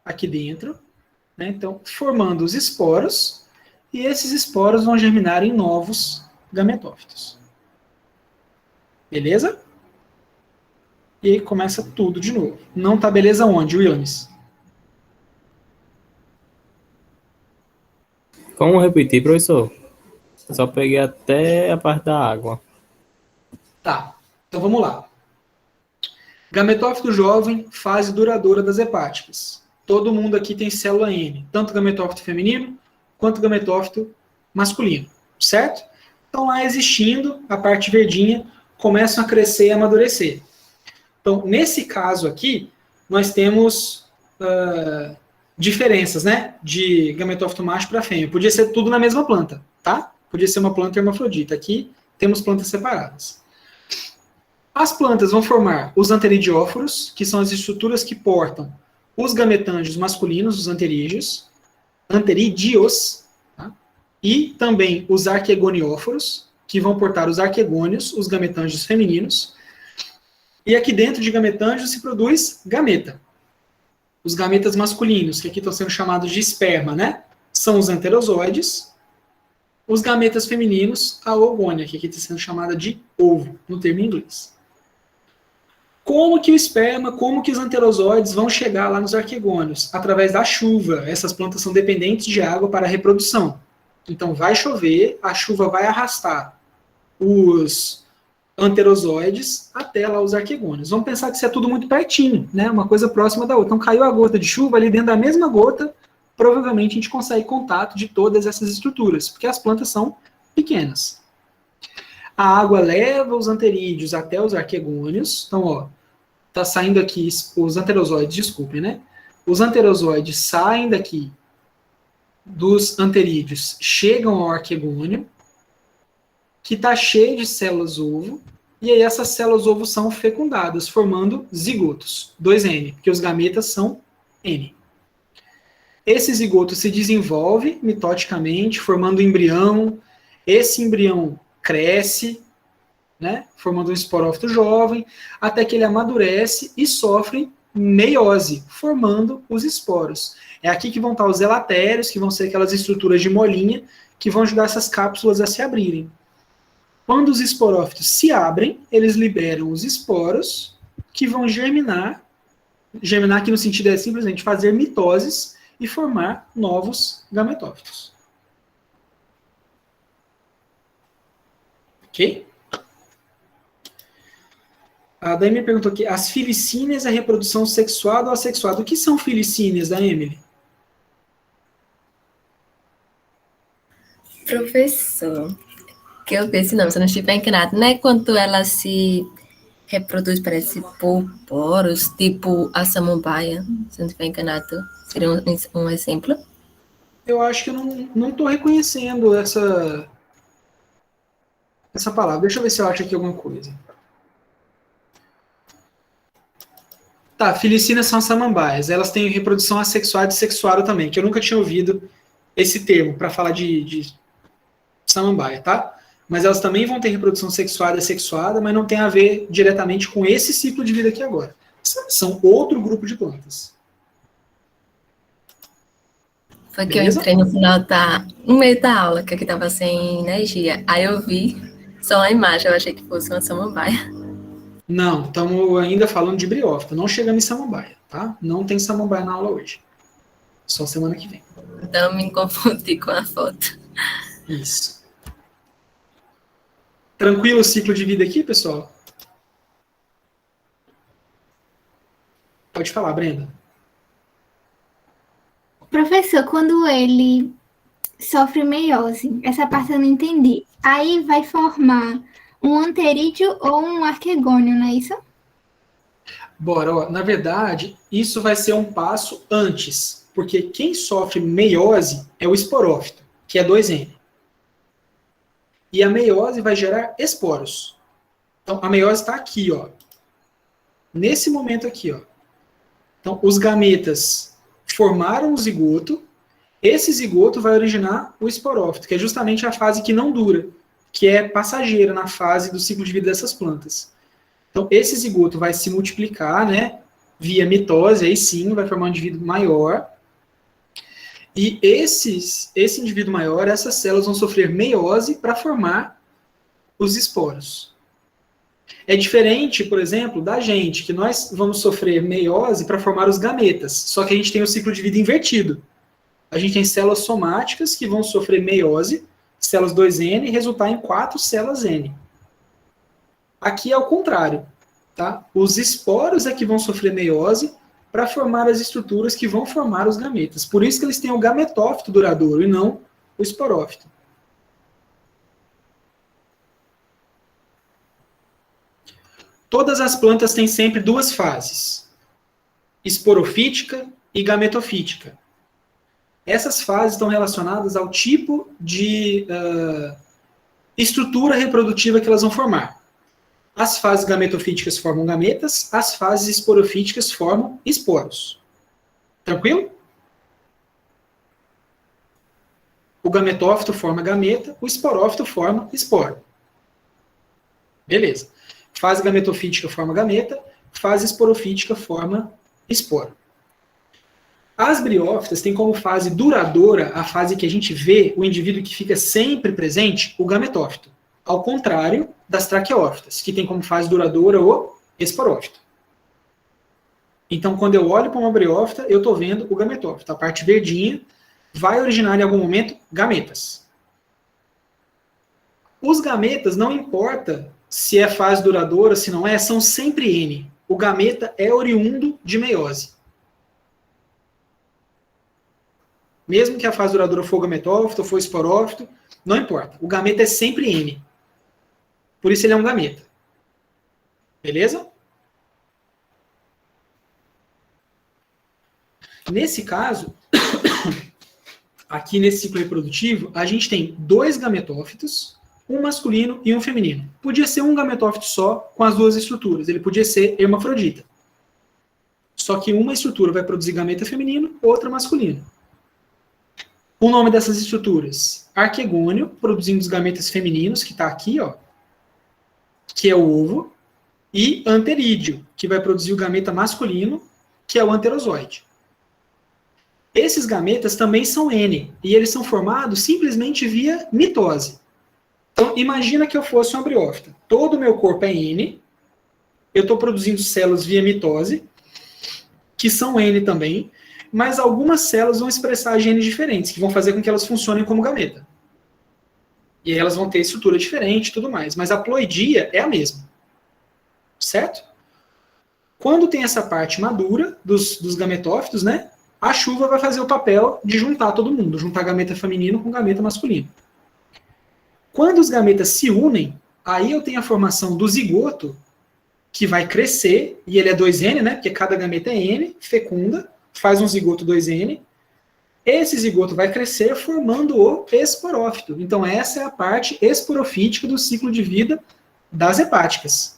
aqui dentro, né? Então, formando os esporos, e esses esporos vão germinar em novos gametófitos. Beleza? E aí começa tudo de novo. Não tá beleza onde, Williams? Vamos repetir, professor? Só peguei até a parte da água. Tá, então vamos lá. Gametófito jovem, fase duradoura das hepáticas. Todo mundo aqui tem célula N, tanto gametófito feminino quanto gametófito masculino, certo? Então lá existindo, a parte verdinha, começam a crescer e amadurecer. Então, nesse caso aqui, nós temos diferenças, né? De gametófito macho para fêmea. Podia ser tudo na mesma planta, tá? Podia ser uma planta hermafrodita. Aqui temos plantas separadas. As plantas vão formar os anteridióforos, que são as estruturas que portam os gametângios masculinos, os anterídeos, tá? E também os arquegonióforos, que vão portar os arquegônios, os gametângios femininos. E aqui dentro de gametângios se produz gameta. Os gametas masculinos, que aqui estão sendo chamados de esperma, né? São os anterozoides. Os gametas femininos, a oogônia, que aqui está sendo chamada de ovo, no termo em inglês. Como que o esperma, como que os anterozoides vão chegar lá nos arquegônios? Através da chuva. Essas plantas são dependentes de água para a reprodução. Então vai chover, a chuva vai arrastar os anterozoides até lá os arquegônios. Vamos pensar que isso é tudo muito pertinho, né? Uma coisa próxima da outra. Então caiu a gota de chuva, ali dentro da mesma gota, provavelmente a gente consegue contato de todas essas estruturas, porque as plantas são pequenas. A água leva os anterídeos até os arquegônios. Então, ó, tá saindo aqui os anterozoides, desculpem, né? Os anterozoides saem daqui dos anterídeos, chegam ao arquegônio, que está cheio de células ovo, e aí essas células ovo são fecundadas, formando zigotos, 2N, porque os gametas são N. Esse zigoto se desenvolve mitoticamente, formando um embrião. Esse embrião cresce, né, formando um esporófito jovem, até que ele amadurece e sofre meiose, formando os esporos. É aqui que vão estar os elatérios, que vão ser aquelas estruturas de molinha, que vão ajudar essas cápsulas a se abrirem. Quando os esporófitos se abrem, eles liberam os esporos, que vão germinar aqui no sentido é simplesmente fazer mitoses e formar novos gametófitos. Ok? Daí me perguntou aqui, as filicíneas é reprodução sexuada ou assexuada? O que são filicíneas, da Emily? Professor, que eu vi esse nome, se eu não estiver enganado, não é quando ela se reproduz, parece por poros, tipo a samambaia, se eu não estiver enganado, seria um exemplo? Eu acho que eu não estou reconhecendo essa palavra. Deixa eu ver se eu acho aqui alguma coisa. Tá, filicíneas são samambaias. Elas têm reprodução assexuada e sexuada também, que eu nunca tinha ouvido esse termo para falar de samambaia, tá? Mas elas também vão ter reprodução sexuada e assexuada, mas não tem a ver diretamente com esse ciclo de vida aqui agora. São outro grupo de plantas. Foi que Beleza? eu entrei no meio da aula, que aqui estava sem energia. Aí eu vi só a imagem, eu achei que fosse uma samambaia. Não, estamos ainda falando de briófita. Não chegamos em samambaia, tá? Não tem samambaia na aula hoje. Só semana que vem. Então me confundi com a foto. Isso. Tranquilo o ciclo de vida aqui, pessoal? Pode falar, Brenda. Professor, quando ele sofre meiose, essa parte eu não entendi. Aí vai formar um anterídeo ou um arquegônio, não é isso? Bora, ó. Na verdade, isso vai ser um passo antes, porque quem sofre meiose é o esporófito, que é 2N. E a meiose vai gerar esporos. Então, a meiose está aqui, ó. Nesse momento aqui, ó. Então, os gametas formaram o zigoto. Esse zigoto vai originar o esporófito, que é justamente a fase que não dura, que é passageira na fase do ciclo de vida dessas plantas. Então, esse zigoto vai se multiplicar, né, via mitose, aí sim, vai formar um indivíduo maior. E esse indivíduo maior, essas células vão sofrer meiose para formar os esporos. É diferente, por exemplo, da gente, que nós vamos sofrer meiose para formar os gametas, só que a gente tem o ciclo de vida invertido. A gente tem células somáticas que vão sofrer meiose, células 2N, e resultar em 4 células N. Aqui é o contrário, tá? Os esporos é que vão sofrer meiose para formar as estruturas que vão formar os gametas. Por isso que eles têm o gametófito duradouro e não o esporófito. Todas as plantas têm sempre duas fases, esporofítica e gametofítica. Essas fases estão relacionadas ao tipo de estrutura reprodutiva que elas vão formar. As fases gametofíticas formam gametas, as fases esporofíticas formam esporos. Tranquilo? O gametófito forma gameta, o esporófito forma esporo. Beleza. Fase gametofítica forma gameta, fase esporofítica forma esporo. As briófitas têm como fase duradoura, a fase que a gente vê, o indivíduo que fica sempre presente, o gametófito. Ao contrário das traqueófitas, que tem como fase duradoura o esporófito. Então, quando eu olho para uma briófita, eu estou vendo o gametófito. A parte verdinha vai originar em algum momento gametas. Os gametas, não importa se é fase duradoura, se não é, são sempre N. O gameta é oriundo de meiose. Mesmo que a fase duradoura for gametófito ou for esporófito, não importa. O gameta é sempre N. Por isso ele é um gameta. Beleza? Nesse caso, aqui nesse ciclo reprodutivo, a gente tem 2 gametófitos, um masculino e um feminino. Podia ser um gametófito só com as duas estruturas. Ele podia ser hermafrodita. Só que uma estrutura vai produzir gameta feminino, outra masculino. O nome dessas estruturas? Arquegônio, produzindo os gametas femininos, que está aqui, ó, que é o ovo, e anterídeo, que vai produzir o gameta masculino, que é o anterozoide. Esses gametas também são N, e eles são formados simplesmente via mitose. Então, imagina que eu fosse uma briófita. Todo o meu corpo é N, eu estou produzindo células via mitose, que são N também, mas algumas células vão expressar genes diferentes, que vão fazer com que elas funcionem como gameta. E aí elas vão ter estrutura diferente e tudo mais. Mas a ploidia é a mesma. Certo? Quando tem essa parte madura dos gametófitos, né, a chuva vai fazer o papel de juntar todo mundo, juntar gameta feminino com gameta masculino. Quando os gametas se unem, aí eu tenho a formação do zigoto, que vai crescer, e ele é 2N, né, porque cada gameta é N, fecunda, faz um zigoto 2N. Esse zigoto vai crescer formando o esporófito. Então essa é a parte esporofítica do ciclo de vida das hepáticas.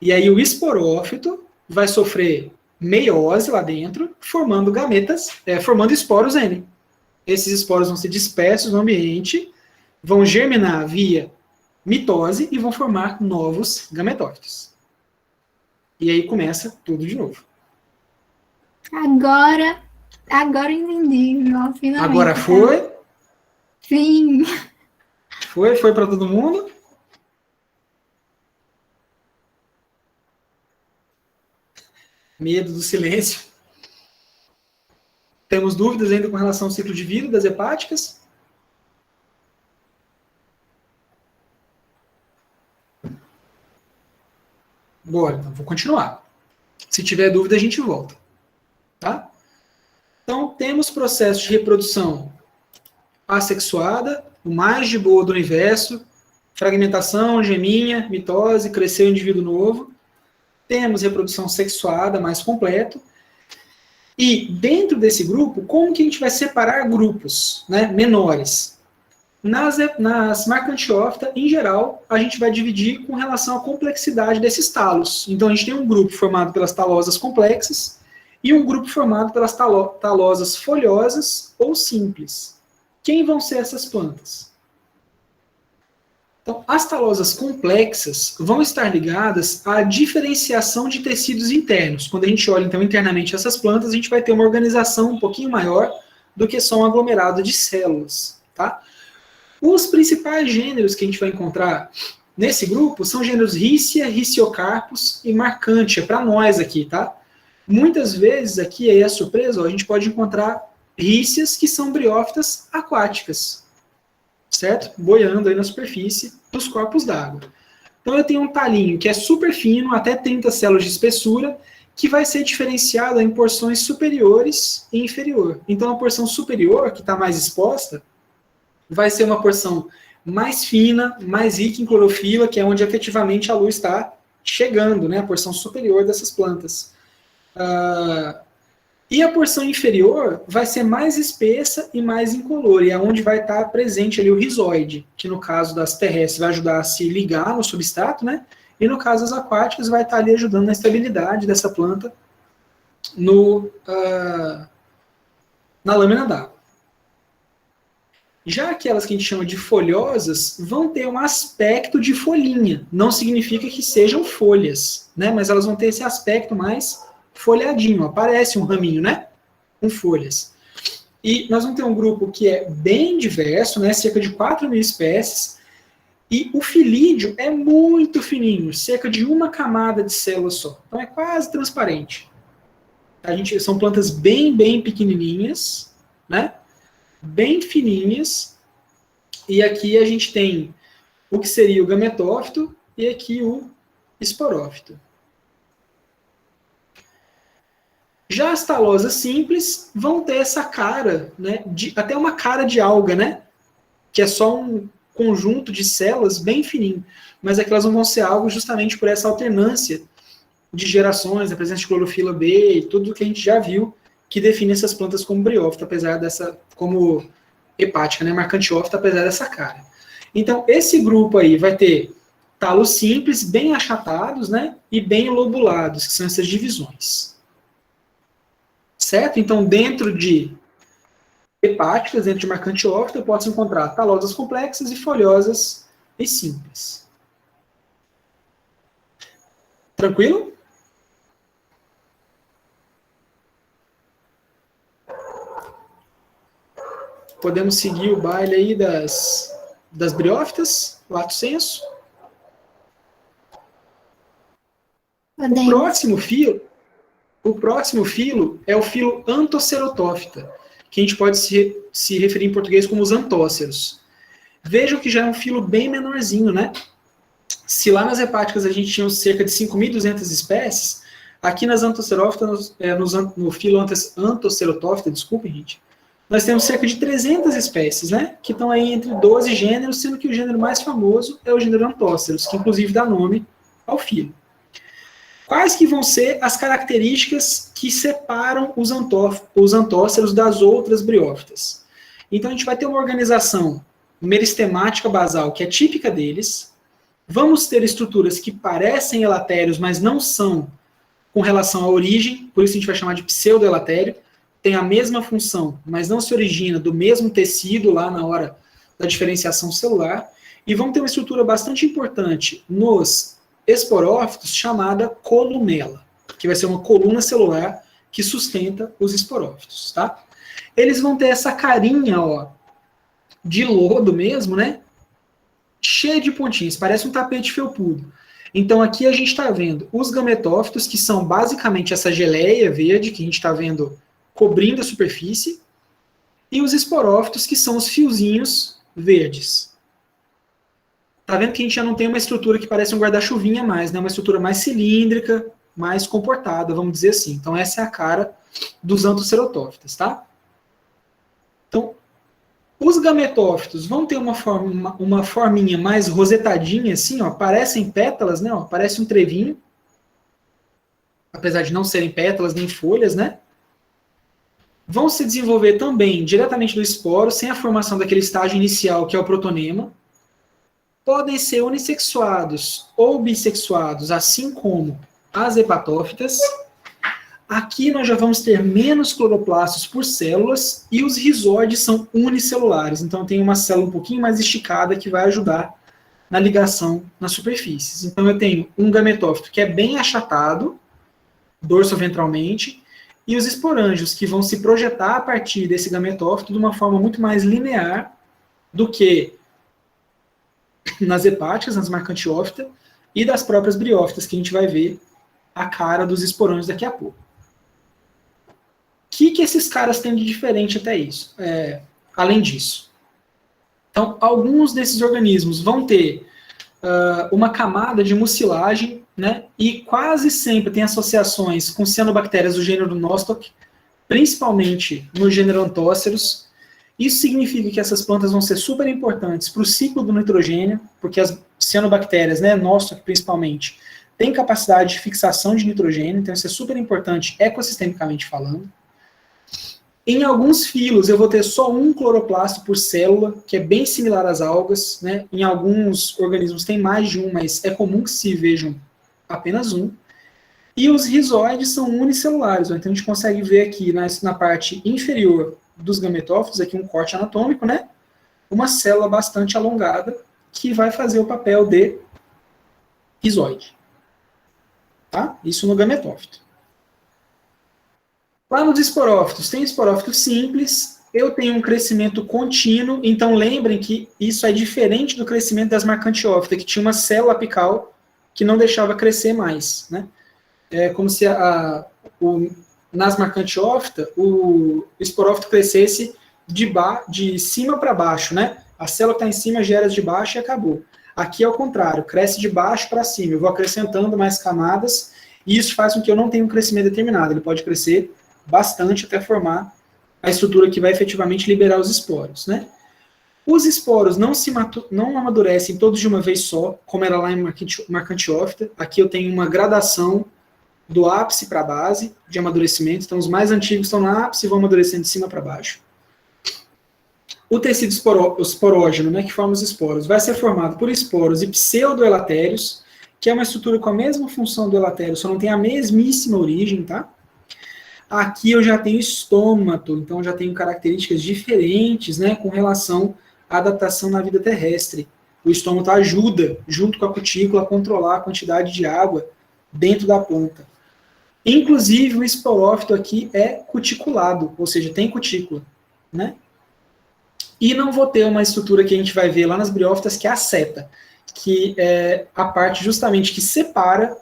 E aí o esporófito vai sofrer meiose lá dentro, formando gametas, formando esporos N. Esses esporos vão ser dispersos no ambiente, vão germinar via mitose e vão formar novos gametófitos. E aí começa tudo de novo. Agora eu entendi. Nossa, finalmente. Agora foi? Sim. Foi para todo mundo? Medo do silêncio. Temos dúvidas ainda com relação ao ciclo de vida das hepáticas? Bora, então vou continuar. Se tiver dúvida, a gente volta. Tá? Então, temos processo de reprodução assexuada, o mais de boa do universo, fragmentação, geminha, mitose, cresceu o indivíduo novo. Temos reprodução sexuada, mais completo. E dentro desse grupo, como que a gente vai separar grupos, né, menores? Nas Marcantiófita, em geral, a gente vai dividir com relação à complexidade desses talos. Então, a gente tem um grupo formado pelas talosas complexas e um grupo formado pelas talosas folhosas ou simples. Quem vão ser essas plantas? Então, as talosas complexas vão estar ligadas à diferenciação de tecidos internos. Quando a gente olha, então, internamente essas plantas, a gente vai ter uma organização um pouquinho maior do que só um aglomerado de células. Tá? Os principais gêneros que a gente vai encontrar nesse grupo são gêneros Riccia, Riciocarpus e Marcantia, para nós aqui, tá? Muitas vezes, aqui aí é a surpresa, ó, a gente pode encontrar rícias que são briófitas aquáticas, certo? Boiando aí na superfície dos corpos d'água. Então eu tenho um talinho que é super fino, até 30 células de espessura, que vai ser diferenciado em porções superiores e inferior. Então a porção superior, que está mais exposta, vai ser uma porção mais fina, mais rica em clorofila, que é onde efetivamente a luz está chegando, né? A porção superior dessas plantas. E a porção inferior vai ser mais espessa e mais incolor, e é onde vai estar presente ali o rizoide, que no caso das terrestres vai ajudar a se ligar no substrato, né? E no caso das aquáticas vai estar ali ajudando na estabilidade dessa planta na lâmina d'água. Já aquelas que a gente chama de folhosas vão ter um aspecto de folhinha, não significa que sejam folhas, né? Mas elas vão ter esse aspecto mais folhadinho, aparece um raminho, né? Com folhas. E nós vamos ter um grupo que é bem diverso, né? Cerca de 4.000 espécies, e o filídeo é muito fininho, cerca de uma camada de célula só. Então é quase transparente. São plantas bem pequenininhas, né? Bem fininhas, e aqui a gente tem o que seria o gametófito e aqui o esporófito. Já as talosas simples vão ter essa cara, né, até uma cara de alga, né, que é só um conjunto de células bem fininho, mas aqui elas não vão ser algo justamente por essa alternância de gerações, a presença de clorofila B e tudo que a gente já viu que define essas plantas como briófita, apesar dessa, como hepática, né, Marcantiófita, apesar dessa cara. Então, esse grupo aí vai ter talos simples, bem achatados, né, e bem lobulados, que são essas divisões. Certo? Então, dentro de hepáticas, dentro de Marcantiófita, pode-se encontrar talosas complexas e folhosas e simples. Tranquilo? Podemos seguir o baile aí das briófitas, lato sensu. Podemos. O próximo filo é o filo Anthocerotófita, que a gente pode se referir em português como os antóceros. Vejam que já é um filo bem menorzinho, né? Se lá nas hepáticas a gente tinha cerca de 5.200 espécies, aqui nas Anthocerófitas, no filo Anthocerotófita, desculpem, gente, nós temos cerca de 300 espécies, né? Que estão aí entre 12 gêneros, sendo que o gênero mais famoso é o gênero Antóceros, que inclusive dá nome ao filo. Quais que vão ser as características que separam os antóceros das outras briófitas? Então, a gente vai ter uma organização meristemática basal, que é típica deles. Vamos ter estruturas que parecem elatérios, mas não são com relação à origem, por isso a gente vai chamar de pseudoelatério. Tem a mesma função, mas não se origina do mesmo tecido lá na hora da diferenciação celular. E vamos ter uma estrutura bastante importante nos esporófitos chamada columela, que vai ser uma coluna celular que sustenta os esporófitos, tá? Eles vão ter essa carinha, ó, de lodo mesmo, né? Cheia de pontinhos, parece um tapete felpudo. Então aqui a gente está vendo os gametófitos, que são basicamente essa geleia verde que a gente está vendo cobrindo a superfície, e os esporófitos, que são os fiozinhos verdes. Tá vendo que a gente já não tem uma estrutura que parece um guarda-chuvinha mais, né? Uma estrutura mais cilíndrica, mais comportada, vamos dizer assim. Então essa é a cara dos anthocerotófitas, tá? Então, os gametófitos vão ter uma forminha mais rosetadinha, assim, ó, parecem pétalas, né? Ó, parece um trevinho, apesar de não serem pétalas nem folhas, né? Vão se desenvolver também diretamente do esporo, sem a formação daquele estágio inicial que é o protonema. Podem ser unissexuados ou bissexuados, assim como as hepatófitas. Aqui nós já vamos ter menos cloroplastos por células e os rizóides são unicelulares. Então tem uma célula um pouquinho mais esticada que vai ajudar na ligação nas superfícies. Então eu tenho um gametófito que é bem achatado, dorsoventralmente, e os esporângios que vão se projetar a partir desse gametófito de uma forma muito mais linear do que nas hepáticas, nas marcantiófitas, e das próprias briófitas, que a gente vai ver a cara dos esporângios daqui a pouco. O que esses caras têm de diferente até isso? Além disso? Então, alguns desses organismos vão ter uma camada de mucilagem, né, e quase sempre tem associações com cianobactérias do gênero Nostoc, principalmente no gênero Antóceros. Isso significa que essas plantas vão ser super importantes para o ciclo do nitrogênio, porque as cianobactérias, né, Nostoc principalmente, têm capacidade de fixação de nitrogênio, então isso é super importante ecossistemicamente falando. Em alguns filos eu vou ter só um cloroplasto por célula, que é bem similar às algas, né? Em alguns organismos tem mais de um, mas é comum que se vejam apenas um. E os rizóides são unicelulares, então a gente consegue ver aqui na parte inferior dos gametófitos, aqui um corte anatômico, né? Uma célula bastante alongada que vai fazer o papel de rizóide. Tá? Isso no gametófito. Lá nos esporófitos, tem esporófito simples, eu tenho um crescimento contínuo, então lembrem que isso é diferente do crescimento das marcantiófitas, que tinha uma célula apical que não deixava crescer mais, né? É como se nas marcantiófitas o esporófito crescesse de cima para baixo, né? A célula que está em cima gera de baixo e acabou. Aqui é o contrário, cresce de baixo para cima, eu vou acrescentando mais camadas, e isso faz com que eu não tenha um crescimento determinado, ele pode crescer bastante até formar a estrutura que vai efetivamente liberar os esporos, né? Os esporos não amadurecem todos de uma vez só, como era lá em marcantiófita. Aqui eu tenho uma gradação do ápice para a base de amadurecimento, então os mais antigos estão no ápice e vão amadurecendo de cima para baixo. O tecido esporógeno, né, que forma os esporos, vai ser formado por esporos e pseudoelatérios, que é uma estrutura com a mesma função do elatério, só não tem a mesmíssima origem, tá? Aqui eu já tenho estômato, então já tenho características diferentes, né, com relação à adaptação na vida terrestre. O estômato ajuda, junto com a cutícula, a controlar a quantidade de água dentro da planta. Inclusive, o esporófito aqui é cuticulado, ou seja, tem cutícula, né? E não vou ter uma estrutura que a gente vai ver lá nas briófitas, que é a seta, que é a parte justamente que separa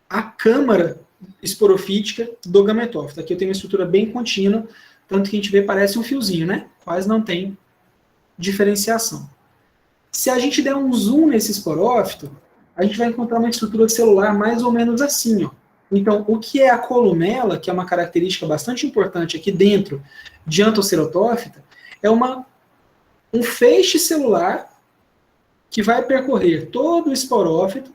a câmara esporofítica do gametófito. Aqui eu tenho uma estrutura bem contínua, tanto que a gente vê parece um fiozinho, né? Quase não tem diferenciação. Se a gente der um zoom nesse esporófito, a gente vai encontrar uma estrutura celular mais ou menos assim, ó. Então, o que é a columela, que é uma característica bastante importante aqui dentro de Anthocerotófita, é um feixe celular que vai percorrer todo o esporófito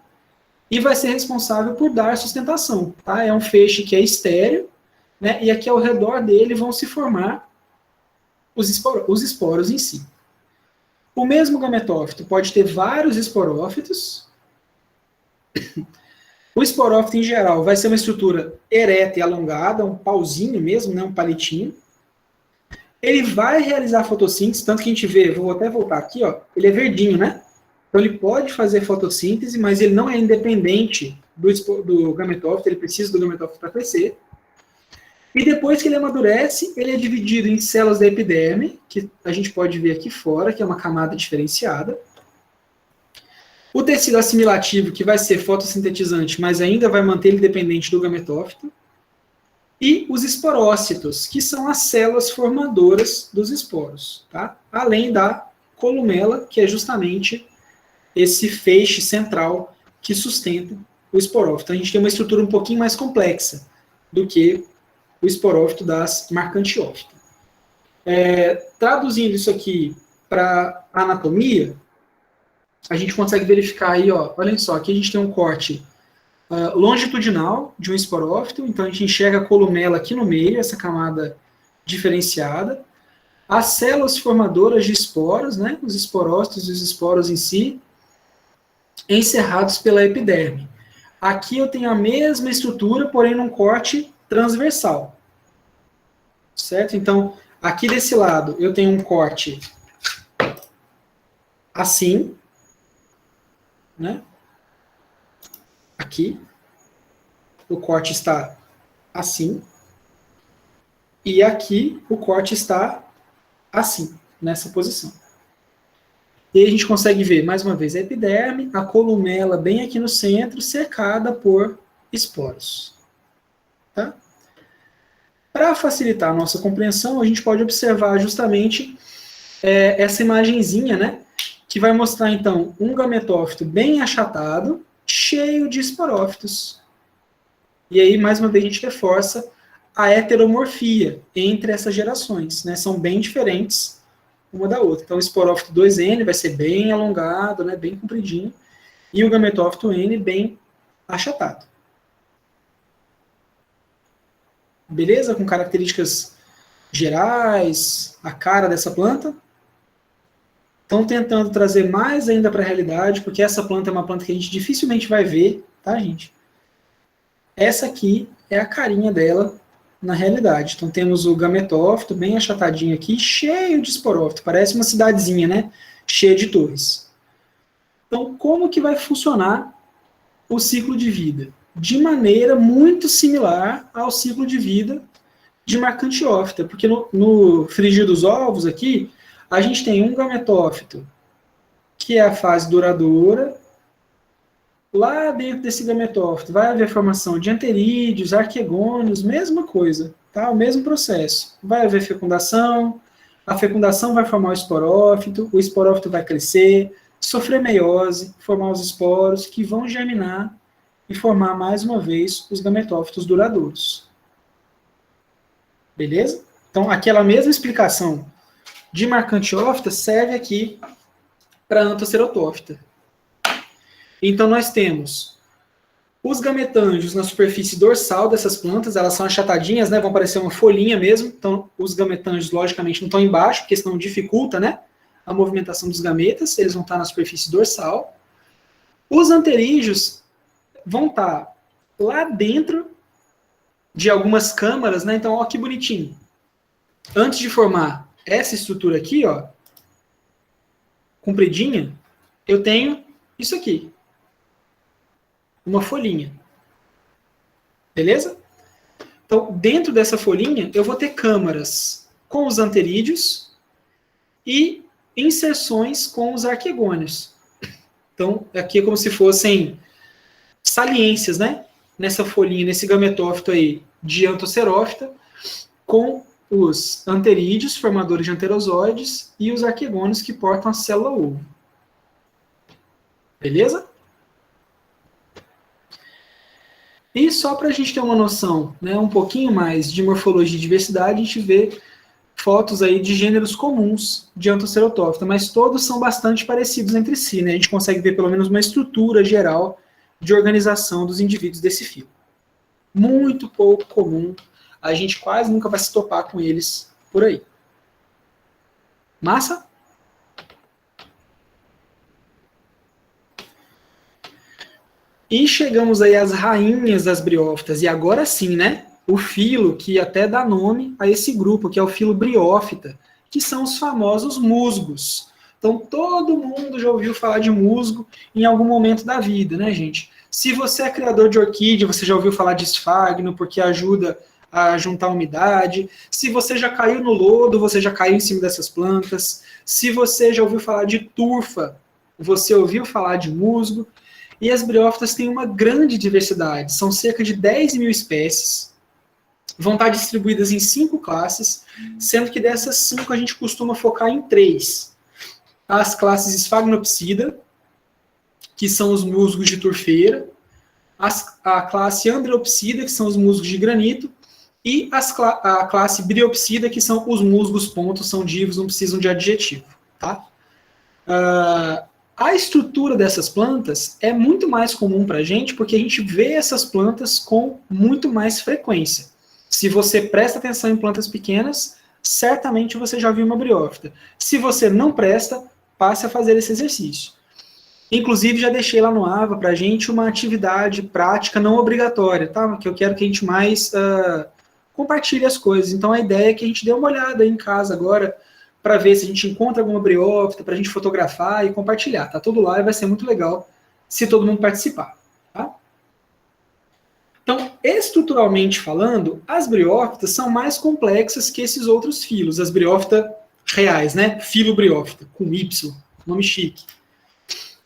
e vai ser responsável por dar sustentação. Tá? É um feixe que é estéreo, né? E aqui ao redor dele vão se formar os esporos em si. O mesmo gametófito pode ter vários esporófitos. O esporófito, em geral, vai ser uma estrutura ereta e alongada, um pauzinho mesmo, né, um palitinho. Ele vai realizar fotossíntese, tanto que a gente vê, vou até voltar aqui, ó, ele é verdinho, né? Então ele pode fazer fotossíntese, mas ele não é independente do gametófito, ele precisa do gametófito para crescer. E depois que ele amadurece, ele é dividido em células da epiderme, que a gente pode ver aqui fora, que é uma camada diferenciada. O tecido assimilativo, que vai ser fotossintetizante, mas ainda vai manter ele dependente do gametófito. E os esporócitos, que são as células formadoras dos esporos, tá? Além da columela, que é justamente esse feixe central que sustenta o esporófito. Então, a gente tem uma estrutura um pouquinho mais complexa do que o esporófito das marcantiófitas. Traduzindo isso aqui para anatomia, a gente consegue verificar aí, ó, olhem só, aqui a gente tem um corte longitudinal de um esporófito, então a gente enxerga a columela aqui no meio, essa camada diferenciada. As células formadoras de esporos, né, os esporócitos e os esporos em si, encerrados pela epiderme. Aqui eu tenho a mesma estrutura, porém num corte transversal. Certo? Então, aqui desse lado eu tenho um corte assim, né? Aqui. O corte está assim. E aqui o corte está assim, nessa posição. E aí a gente consegue ver, mais uma vez, a epiderme, a columela bem aqui no centro, cercada por esporos. Tá? Para facilitar a nossa compreensão, a gente pode observar justamente essa imagenzinha, né? Que vai mostrar, então, um gametófito bem achatado, cheio de esporófitos. E aí, mais uma vez, a gente reforça a heteromorfia entre essas gerações, né? São bem diferentes uma da outra. Então, o esporófito 2N vai ser bem alongado, né? Bem compridinho, e o gametófito N bem achatado. Beleza? Com características gerais, a cara dessa planta. Estão tentando trazer mais ainda para a realidade, porque essa planta é uma planta que a gente dificilmente vai ver, tá, gente? Essa aqui é a carinha dela na realidade. Então temos o gametófito bem achatadinho aqui, cheio de esporófito, parece uma cidadezinha, né? Cheia de torres. Então, como que vai funcionar o ciclo de vida? De maneira muito similar ao ciclo de vida de marcantiófita, porque no frigir dos ovos aqui, a gente tem um gametófito, que é a fase duradoura. Lá dentro desse gametófito vai haver formação de anterídeos, arquegônios, mesma coisa, tá? O mesmo processo. Vai haver fecundação, a fecundação vai formar o esporófito vai crescer, sofrer meiose, formar os esporos, que vão germinar e formar mais uma vez os gametófitos duradouros. Beleza? Então, aquela mesma explicação de marcantiófita serve aqui para Anthocerotófita. Então, nós temos os gametângios na superfície dorsal dessas plantas, elas são achatadinhas, né, vão parecer uma folhinha mesmo, então os gametângios, logicamente, não estão embaixo, porque senão dificulta, né, a movimentação dos gametas, eles vão estar na superfície dorsal. Os anterídeos vão estar lá dentro de algumas câmaras, né, então, ó que bonitinho. Antes de formar essa estrutura aqui, ó, compridinha, eu tenho isso aqui. Uma folhinha. Beleza? Então, dentro dessa folhinha, eu vou ter câmaras com os anterídeos e inserções com os arquegônios. Então, aqui é como se fossem saliências, né? Nessa folhinha, nesse gametófito aí de anthocerófita, com os anterídeos, formadores de anterozoides, e os arquegônios que portam a célula ovo. Beleza? E só para a gente ter uma noção, né, um pouquinho mais de morfologia e diversidade, a gente vê fotos aí de gêneros comuns de Anthocerotófita, mas todos são bastante parecidos entre si, né? A gente consegue ver pelo menos uma estrutura geral de organização dos indivíduos desse filo. Muito pouco comum, a gente quase nunca vai se topar com eles por aí. Massa? E chegamos aí às rainhas das briófitas, e agora sim, né? O filo que até dá nome a esse grupo, que é o filo briófita, que são os famosos musgos. Então, todo mundo já ouviu falar de musgo em algum momento da vida, né, gente? Se você é criador de orquídea, você já ouviu falar de esfagno, porque ajuda a juntar umidade. Se você já caiu no lodo, você já caiu em cima dessas plantas. Se você já ouviu falar de turfa, você ouviu falar de musgo. E as briófitas têm uma grande diversidade, são cerca de 10 mil espécies, vão estar distribuídas em 5 classes, sendo que dessas 5 a gente costuma focar em 3. As classes Sphagnopsida, que são os musgos de turfeira, a classe Andreopsida, que são os musgos de granito, e a classe Bryopsida, que são os musgos pontos, são divos, não precisam de adjetivo. Tá? A estrutura dessas plantas é muito mais comum para a gente, porque a gente vê essas plantas com muito mais frequência. Se você presta atenção em plantas pequenas, certamente você já viu uma briófita. Se você não presta, passe a fazer esse exercício. Inclusive, já deixei lá no AVA para a gente uma atividade prática não obrigatória, tá? Que eu quero que a gente mais compartilhe as coisas. Então, a ideia é que a gente dê uma olhada aí em casa agora, para ver se a gente encontra alguma briófita, para a gente fotografar e compartilhar. Tá tudo lá e vai ser muito legal se todo mundo participar. Tá? Então, estruturalmente falando, as briófitas são mais complexas que esses outros filos, as briófitas reais, né? Filobriófita, com Y, nome chique.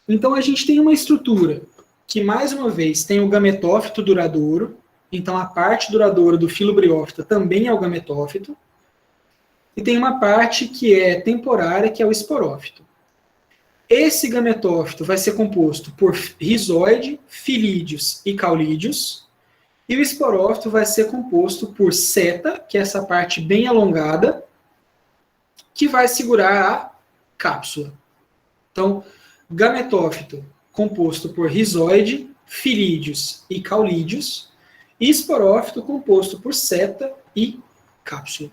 Então, a gente tem uma estrutura que, mais uma vez, tem o gametófito duradouro. Então, a parte duradoura do filobriófita também é o gametófito. E tem uma parte que é temporária, que é o esporófito. Esse gametófito vai ser composto por rizóide, filídeos e caulídeos. E o esporófito vai ser composto por seta, que é essa parte bem alongada, que vai segurar a cápsula. Então, gametófito composto por rizóide, filídeos e caulídeos. E esporófito composto por seta e cápsula.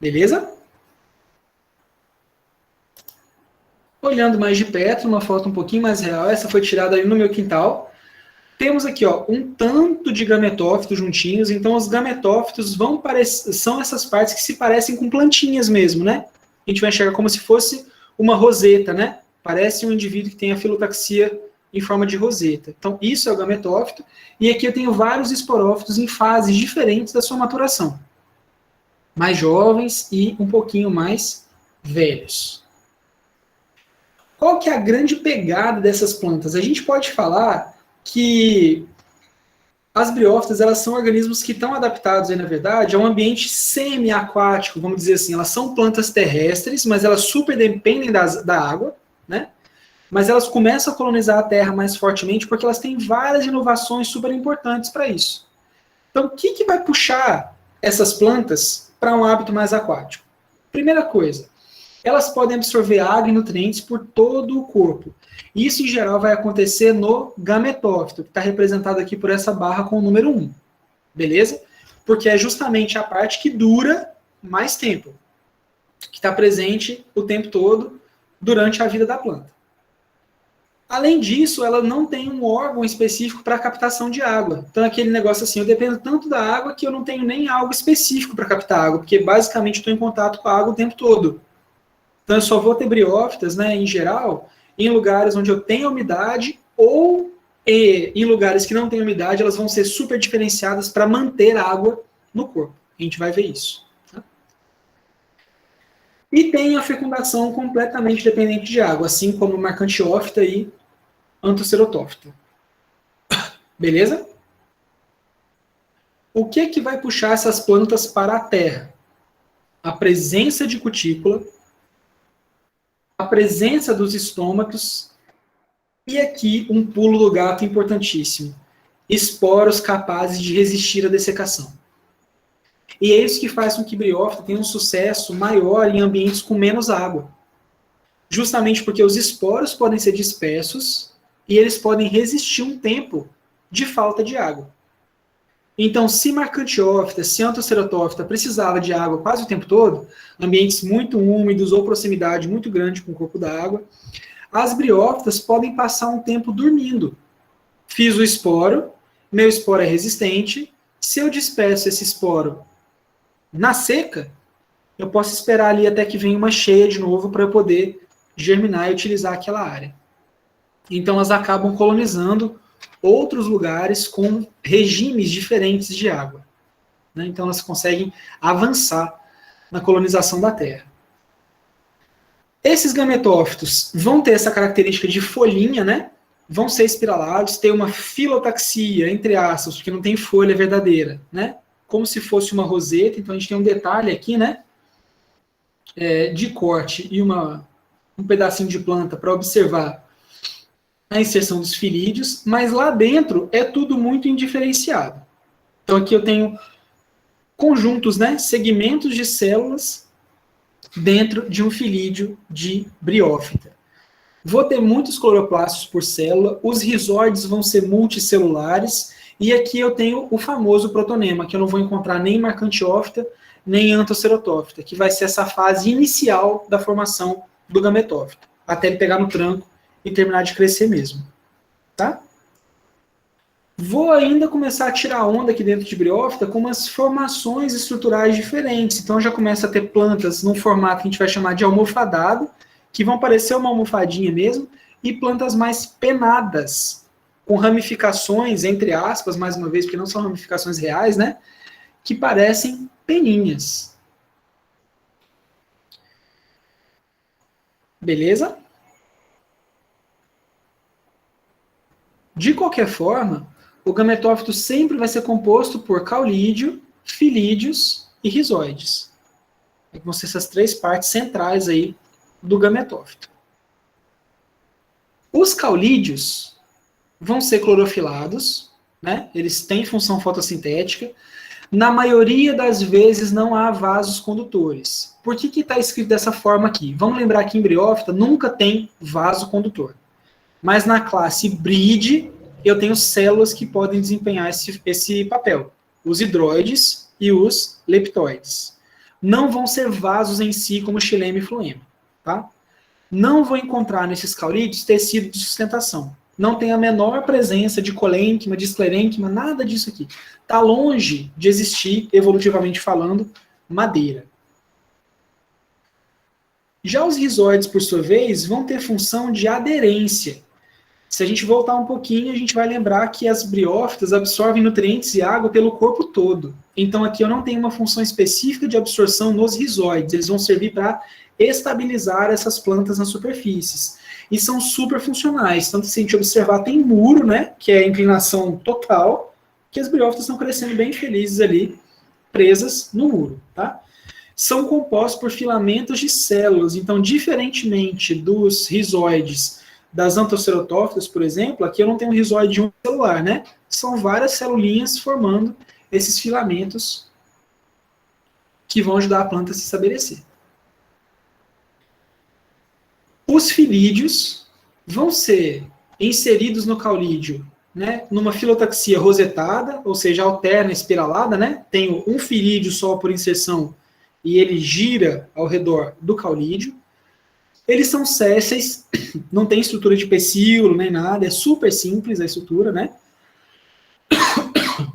Beleza? Olhando mais de perto, uma foto um pouquinho mais real, essa foi tirada aí no meu quintal. Temos aqui ó, um tanto de gametófitos juntinhos, então os gametófitos são essas partes que se parecem com plantinhas mesmo, né? A gente vai enxergar como se fosse uma roseta, né? Parece um indivíduo que tem a filotaxia em forma de roseta. Então isso é o gametófito, e aqui eu tenho vários esporófitos em fases diferentes da sua maturação. Mais jovens e um pouquinho mais velhos. Qual que é a grande pegada dessas plantas? A gente pode falar que as briófitas, elas são organismos que estão adaptados, aí, na verdade, a um ambiente semi-aquático, vamos dizer assim. Elas são plantas terrestres, mas elas super dependem da água, né? Mas elas começam a colonizar a terra mais fortemente porque elas têm várias inovações super importantes para isso. Então, o que vai puxar essas plantas para um hábito mais aquático? Primeira coisa, elas podem absorver água e nutrientes por todo o corpo. Isso, em geral, vai acontecer no gametófito, que está representado aqui por essa barra com o número 1. Beleza? Porque é justamente a parte que dura mais tempo, que está presente o tempo todo durante a vida da planta. Além disso, ela não tem um órgão específico para captação de água. Então, aquele negócio assim, eu dependo tanto da água que eu não tenho nem algo específico para captar água, porque basicamente estou em contato com a água o tempo todo. Então, eu só vou ter briófitas, né, em geral, em lugares onde eu tenho umidade ou em lugares que não tem umidade, elas vão ser super diferenciadas para manter água no corpo. A gente vai ver isso. Tá? E tem a fecundação completamente dependente de água, assim como Marcantiófita e Anthocerotófita. Beleza? O que vai puxar essas plantas para a terra? A presença de cutícula, a presença dos estômatos e aqui um pulo do gato importantíssimo. Esporos capazes de resistir à dessecação. E é isso que faz com que briófita tenha um sucesso maior em ambientes com menos água. Justamente porque os esporos podem ser dispersos e eles podem resistir um tempo de falta de água. Então, se Marcantiófita, se Anthocerotófita precisava de água quase o tempo todo, ambientes muito úmidos ou proximidade muito grande com o corpo da água, as briófitas podem passar um tempo dormindo. Fiz o esporo, meu esporo é resistente, se eu disperso esse esporo na seca, eu posso esperar ali até que venha uma cheia de novo para eu poder germinar e utilizar aquela área. Então elas acabam colonizando outros lugares com regimes diferentes de água. Né? Então elas conseguem avançar na colonização da Terra. Esses gametófitos vão ter essa característica de folhinha, né? Vão ser espiralados, ter uma filotaxia, entre aspas, porque não tem folha verdadeira, né? Como se fosse uma roseta, então a gente tem um detalhe aqui, né? De corte e um pedacinho de planta para observar a inserção dos filídeos, mas lá dentro é tudo muito indiferenciado. Então aqui eu tenho conjuntos, né? Segmentos de células dentro de um filídeo de briófita. Vou ter muitos cloroplastos por célula, os rizóides vão ser multicelulares, e aqui eu tenho o famoso protonema, que eu não vou encontrar nem em Marcantiófita, nem em Anthocerotófita, que vai ser essa fase inicial da formação do gametófito, até ele pegar no tranco e terminar de crescer mesmo. Tá? Vou ainda começar a tirar onda aqui dentro de briófita com umas formações estruturais diferentes. Então já começa a ter plantas num formato que a gente vai chamar de almofadado, que vão parecer uma almofadinha mesmo, e plantas mais penadas, com ramificações, entre aspas, mais uma vez, porque não são ramificações reais, né? Que parecem peninhas. Beleza? De qualquer forma, o gametófito sempre vai ser composto por caulídeo, filídeos e rizóides. Vão ser essas três partes centrais aí do gametófito. Os caulídeos vão ser clorofilados, né? Eles têm função fotossintética. Na maioria das vezes não há vasos condutores. Por que está escrito dessa forma aqui? Vamos lembrar que em briófita nunca tem vaso condutor. Mas na classe Bride, eu tenho células que podem desempenhar esse papel. Os hidroides e os leptoides. Não vão ser vasos em si como xilema e floema. Tá? Não vou encontrar nesses caulídeos tecido de sustentação. Não tem a menor presença de colênquima, de esclerênquima, nada disso aqui. Está longe de existir, evolutivamente falando, madeira. Já os rizóides, por sua vez, vão ter função de aderência. Se a gente voltar um pouquinho, a gente vai lembrar que as briófitas absorvem nutrientes e água pelo corpo todo. Então aqui eu não tenho uma função específica de absorção nos rizóides. Eles vão servir para estabilizar essas plantas nas superfícies. E são super funcionais. Tanto que se a gente observar, tem muro, né, que é a inclinação total, que as briófitas estão crescendo bem felizes ali, presas no muro. Tá? São compostos por filamentos de células. Então, diferentemente dos rizóides das anthocerotófitas, por exemplo, aqui eu não tenho um rizóide unicelular, né? São várias celulinhas formando esses filamentos que vão ajudar a planta a se estabelecer. Os filídeos vão ser inseridos no caulídeo, né, numa filotaxia rosetada, ou seja, alterna, espiralada, né? Tenho um filídeo só por inserção e ele gira ao redor do caulídeo. Eles são sésseis, não tem estrutura de pecíolo nem nada, é super simples a estrutura, né?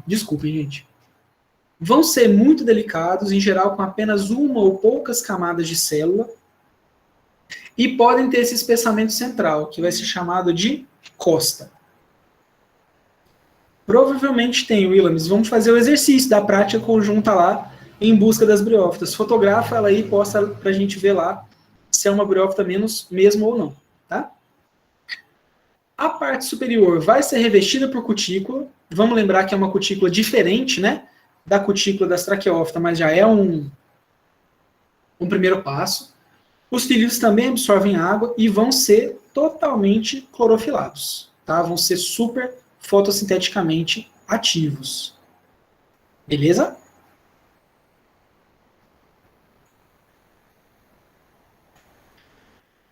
Desculpem, gente. Vão ser muito delicados, em geral com apenas uma ou poucas camadas de célula, e podem ter esse espessamento central, que vai ser chamado de costa. Provavelmente tem, Willames, vamos fazer o exercício da prática conjunta lá em busca das briófitas. Fotografa ela aí e posta para a gente ver lá se é uma briófita mesmo ou não, tá? A parte superior vai ser revestida por cutícula. Vamos lembrar que é uma cutícula diferente, né, da cutícula das traqueófitas, mas já é um primeiro passo. Os filhos também absorvem água e vão ser totalmente clorofilados, tá? Vão ser super fotossinteticamente ativos. Beleza?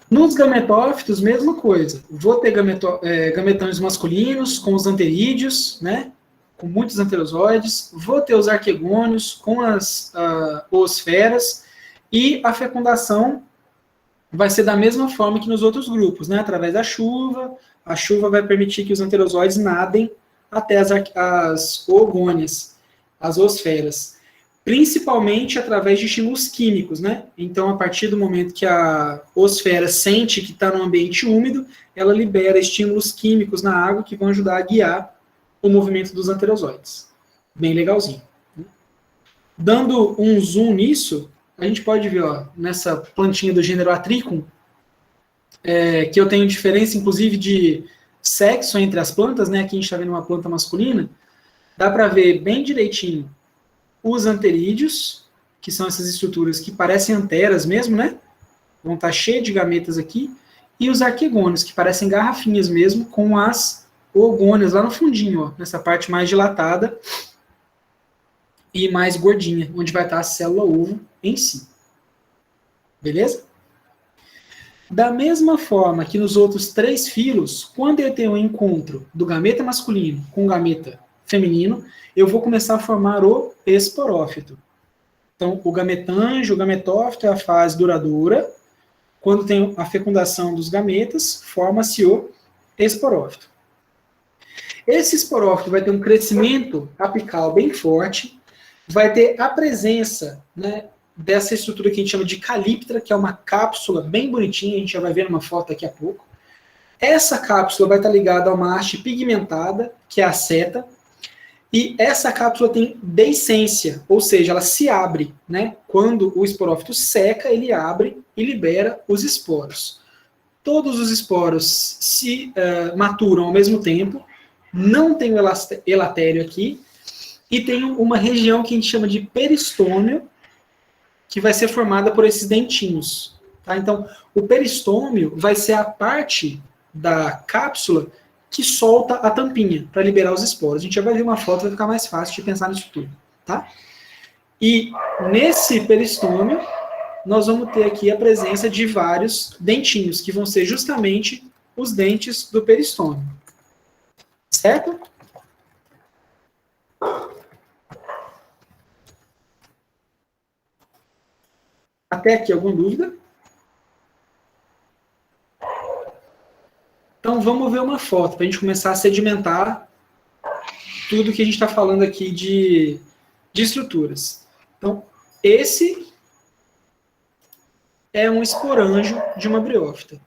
Nos gametófitos, mesma coisa. Vou ter gametões masculinos com os anterídeos, né? Com muitos anterozoides. Vou ter os arquegônios com as oosferas. E a fecundação vai ser da mesma forma que nos outros grupos, né? Através da chuva. A chuva vai permitir que os anterozoides nadem até as oogônias, as oosferas. Principalmente através de estímulos químicos, né? Então, a partir do momento que a oosfera sente que está num ambiente úmido, ela libera estímulos químicos na água que vão ajudar a guiar o movimento dos anterozoides. Bem legalzinho. Dando um zoom nisso, a gente pode ver, ó, nessa plantinha do gênero Atricum, que eu tenho diferença, inclusive, de sexo entre as plantas, né? Aqui a gente está vendo uma planta masculina. Dá para ver bem direitinho os anterídeos, que são essas estruturas que parecem anteras mesmo, né? Vão estar cheias de gametas aqui. E os arquegônios, que parecem garrafinhas mesmo, com as oogônias lá no fundinho, ó, nessa parte mais dilatada e mais gordinha, onde vai estar a célula ovo em si. Beleza? Da mesma forma que nos outros 3 filos, quando eu tenho um encontro do gameta masculino com o gameta feminino, eu vou começar a formar o esporófito. Então, o gametângio, o gametófito é a fase duradoura. Quando tem a fecundação dos gametas, forma-se o esporófito. Esse esporófito vai ter um crescimento apical bem forte, vai ter a presença, né, dessa estrutura que a gente chama de calíptra, que é uma cápsula bem bonitinha, a gente já vai ver numa foto daqui a pouco. Essa cápsula vai estar ligada a uma haste pigmentada, que é a seta, e essa cápsula tem deiscência, ou seja, ela se abre, né? Quando o esporófito seca, ele abre e libera os esporos. Todos os esporos se maturam ao mesmo tempo, não tem o elatério aqui, e tem uma região que a gente chama de peristômio, que vai ser formada por esses dentinhos. Tá? Então, o peristômio vai ser a parte da cápsula que solta a tampinha para liberar os esporos. A gente já vai ver uma foto, vai ficar mais fácil de pensar nisso tudo. Tá? E nesse peristômio, nós vamos ter aqui a presença de vários dentinhos, que vão ser justamente os dentes do peristômio. Certo? Até aqui, alguma dúvida? Então, vamos ver uma foto, para a gente começar a sedimentar tudo que a gente está falando aqui de estruturas. Então, esse é um esporângio de uma briófita.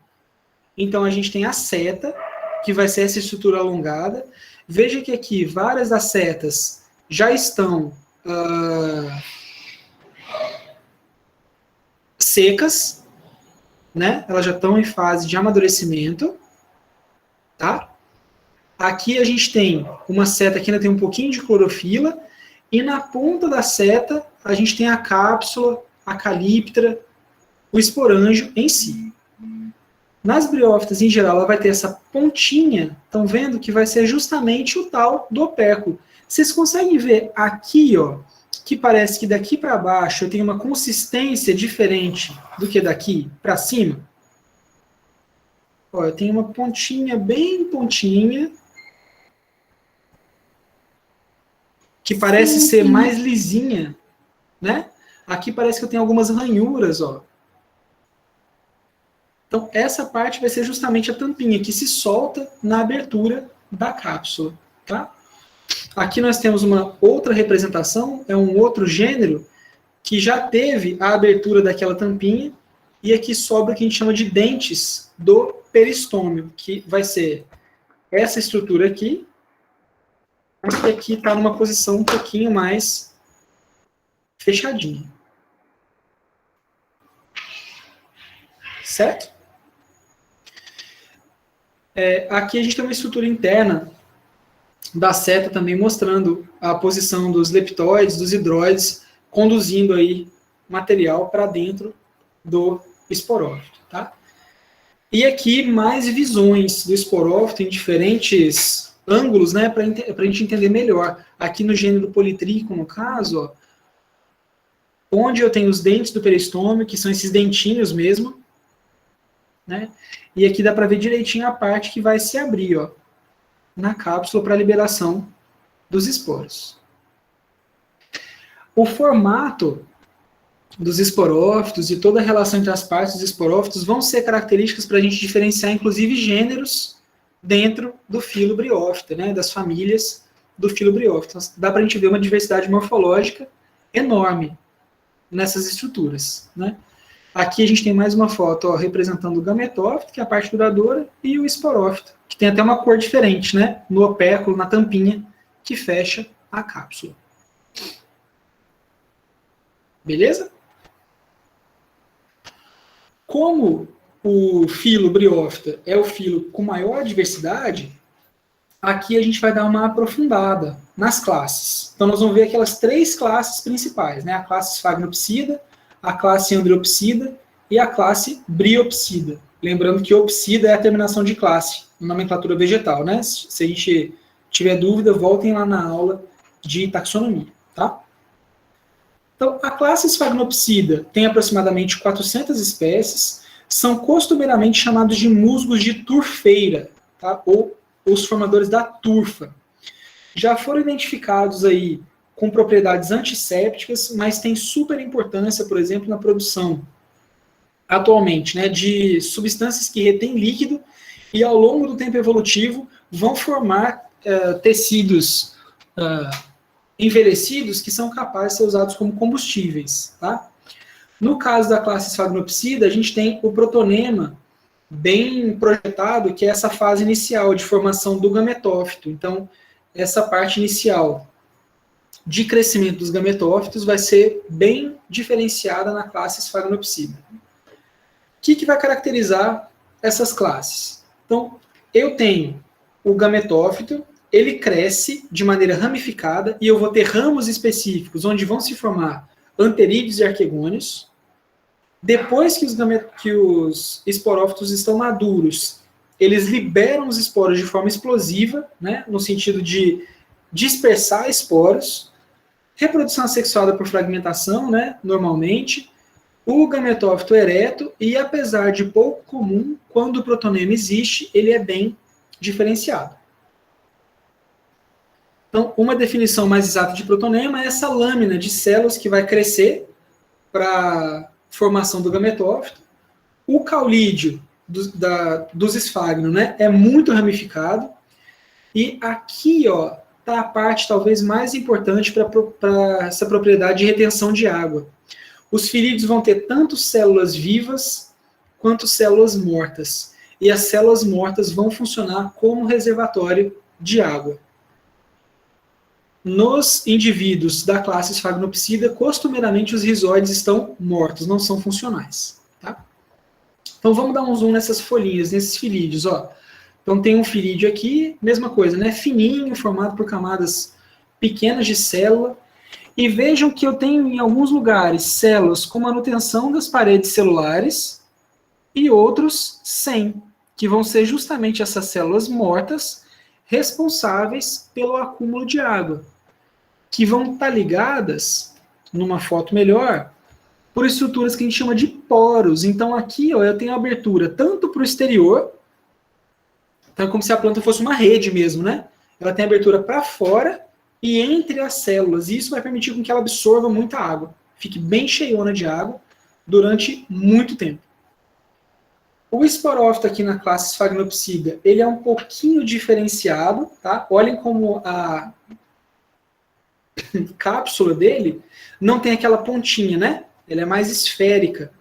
Então, a gente tem a seta, que vai ser essa estrutura alongada. Veja que aqui, várias das setas já estão secas, né? Elas já estão em fase de amadurecimento. Tá? Aqui a gente tem uma seta que ainda tem um pouquinho de clorofila, e na ponta da seta a gente tem a cápsula, a calíptra, o esporângio em si. Nas briófitas, em geral, ela vai ter essa pontinha, estão vendo? Que vai ser justamente o tal do opérculo. Vocês conseguem ver aqui, ó, que parece que daqui para baixo eu tenho uma consistência diferente do que daqui para cima? Ó, eu tenho uma pontinha, bem pontinha, que parece ser mais lisinha, né? Aqui parece que eu tenho algumas ranhuras, ó. Então, essa parte vai ser justamente a tampinha, que se solta na abertura da cápsula, tá? Aqui nós temos uma outra representação, é um outro gênero, que já teve a abertura daquela tampinha, e aqui sobra o que a gente chama de dentes do peristômio, que vai ser essa estrutura aqui, mas que aqui está numa posição um pouquinho mais fechadinha. Certo? Aqui a gente tem uma estrutura interna da seta também mostrando a posição dos leptóides, dos hidróides, conduzindo aí material para dentro do esporófito, tá? E aqui mais visões do esporófito em diferentes ângulos, né, para a gente entender melhor. Aqui no gênero politrico, no caso, ó, onde eu tenho os dentes do peristômio, que são esses dentinhos mesmo, né? E aqui dá para ver direitinho a parte que vai se abrir, ó, na cápsula para a liberação dos esporos. O formato dos esporófitos e toda a relação entre as partes dos esporófitos vão ser características para a gente diferenciar, inclusive, gêneros dentro do filo briófita, né, das famílias do filo briófita. Então, dá para a gente ver uma diversidade morfológica enorme nessas estruturas, né? Aqui a gente tem mais uma foto, ó, representando o gametófito, que é a parte duradoura, e o esporófito, que tem até uma cor diferente, né, no opéculo, na tampinha, que fecha a cápsula. Beleza? Como o filo briófita é o filo com maior diversidade, aqui a gente vai dar uma aprofundada nas classes. Então nós vamos ver aquelas 3 classes principais, né? A classe Sphagnopsida, a classe Andriopsida e a classe Briopsida. Lembrando que opsida é a terminação de classe, nomenclatura vegetal, né? Se a gente tiver dúvida, voltem lá na aula de taxonomia, tá? Então, a classe Sphagnopsida tem aproximadamente 400 espécies, são costumeiramente chamados de musgos de turfeira, tá? Ou os formadores da turfa. Já foram identificados aí com propriedades antissépticas, mas tem super importância, por exemplo, na produção, atualmente, né, de substâncias que retêm líquido e, ao longo do tempo evolutivo, vão formar tecidos envelhecidos que são capazes de ser usados como combustíveis, tá? No caso da classe Sphagnopsida, a gente tem o protonema bem projetado, que é essa fase inicial de formação do gametófito. Então, essa parte inicial de crescimento dos gametófitos vai ser bem diferenciada na classe Sphagnopsida. O que vai caracterizar essas classes? Então, eu tenho o gametófito, ele cresce de maneira ramificada, e eu vou ter ramos específicos, onde vão se formar anterídeos e arquegônios. Depois que os esporófitos estão maduros, eles liberam os esporos de forma explosiva, né, no sentido de dispersar esporos. Reprodução assexuada por fragmentação, né, normalmente. O gametófito ereto, e apesar de pouco comum, quando o protonema existe, ele é bem diferenciado. Então, uma definição mais exata de protonema é essa lâmina de células que vai crescer para formação do gametófito. O caulídeo dos esfagnos, né, é muito ramificado. E aqui, ó, está a parte talvez mais importante para essa propriedade de retenção de água. Os filídeos vão ter tanto células vivas quanto células mortas. E as células mortas vão funcionar como reservatório de água. Nos indivíduos da classe Sphagnopsida, costumeiramente os rizóides estão mortos, não são funcionais. Tá? Então vamos dar um zoom nessas folhinhas, nesses filídeos. Ó. Então tem um filídeo aqui, mesma coisa, né? Fininho, formado por camadas pequenas de célula. E vejam que eu tenho em alguns lugares células com manutenção das paredes celulares e outros sem, que vão ser justamente essas células mortas responsáveis pelo acúmulo de água, que vão estar ligadas, numa foto melhor, por estruturas que a gente chama de poros. Então aqui, ó, eu tenho abertura tanto para o exterior, então é como se a planta fosse uma rede mesmo, né? Ela tem abertura para fora e entre as células, e isso vai permitir com que ela absorva muita água, fique bem cheiona de água durante muito tempo. O esporófito aqui na classe Sphagnopsida, ele é um pouquinho diferenciado, tá? Olhem como a cápsula dele não tem aquela pontinha, né? Ela é mais esférica,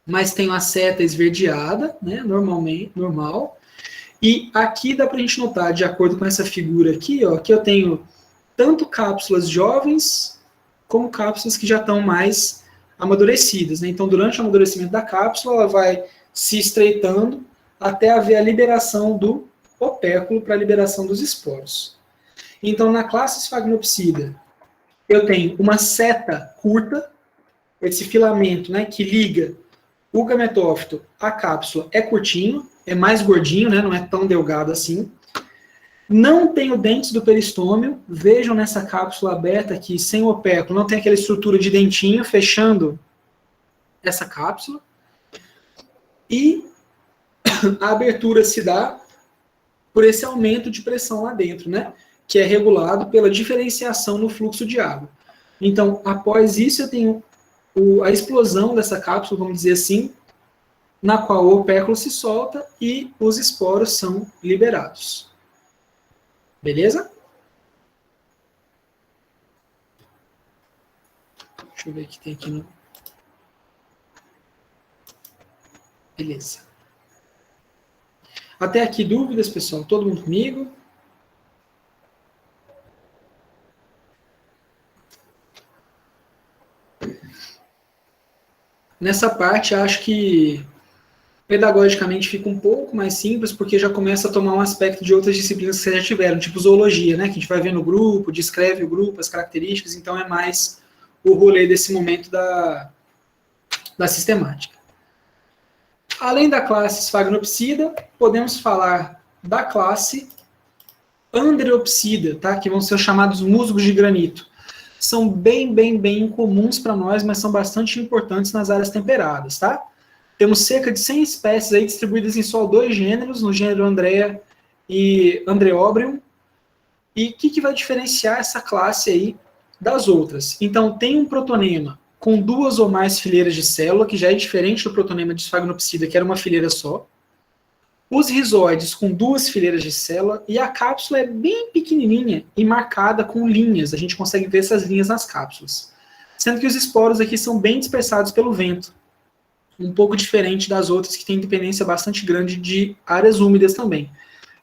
mas tem uma seta esverdeada, né? Normal. E aqui dá para a gente notar, de acordo com essa figura aqui, ó, que eu tenho tanto cápsulas jovens como cápsulas que já estão mais amadurecidas, né? Então, durante o amadurecimento da cápsula, ela vai se estreitando até haver a liberação do opéculo para a liberação dos esporos. Então, na classe Sphagnopsida, eu tenho uma seta curta, esse filamento, né, que liga o gametófito à cápsula é curtinho, é mais gordinho, né, não é tão delgado assim. Não tenho dentes do peristômio, vejam nessa cápsula aberta aqui, sem opéculo, não tem aquela estrutura de dentinho fechando essa cápsula. E a abertura se dá por esse aumento de pressão lá dentro, né, que é regulado pela diferenciação no fluxo de água. Então, após isso, eu tenho a explosão dessa cápsula, vamos dizer assim, na qual o opéculo se solta e os esporos são liberados. Beleza? Deixa eu ver o que tem aqui no... Beleza. Até aqui dúvidas, pessoal? Todo mundo comigo? Nessa parte, acho que pedagogicamente fica um pouco mais simples, porque já começa a tomar um aspecto de outras disciplinas que vocês já tiveram, tipo zoologia, né? Que a gente vai ver no grupo, descreve o grupo, as características, então é mais o rolê desse momento da sistemática. Além da classe Sphagnopsida, podemos falar da classe Andreopsida, tá? Que vão ser os chamados musgos de granito. São bem incomuns para nós, mas são bastante importantes nas áreas temperadas, tá? Temos cerca de 100 espécies aí distribuídas em só 2 gêneros, no gênero Andrea e Andreobrium. E o que vai diferenciar essa classe aí das outras? Então, tem um protonema com 2 ou mais fileiras de célula, que já é diferente do protonema de Sphagnopsida, que era uma fileira só. Os rizóides com 2 fileiras de célula, e a cápsula é bem pequenininha e marcada com linhas. A gente consegue ver essas linhas nas cápsulas. Sendo que os esporos aqui são bem dispersados pelo vento. Um pouco diferente das outras, que têm dependência bastante grande de áreas úmidas também.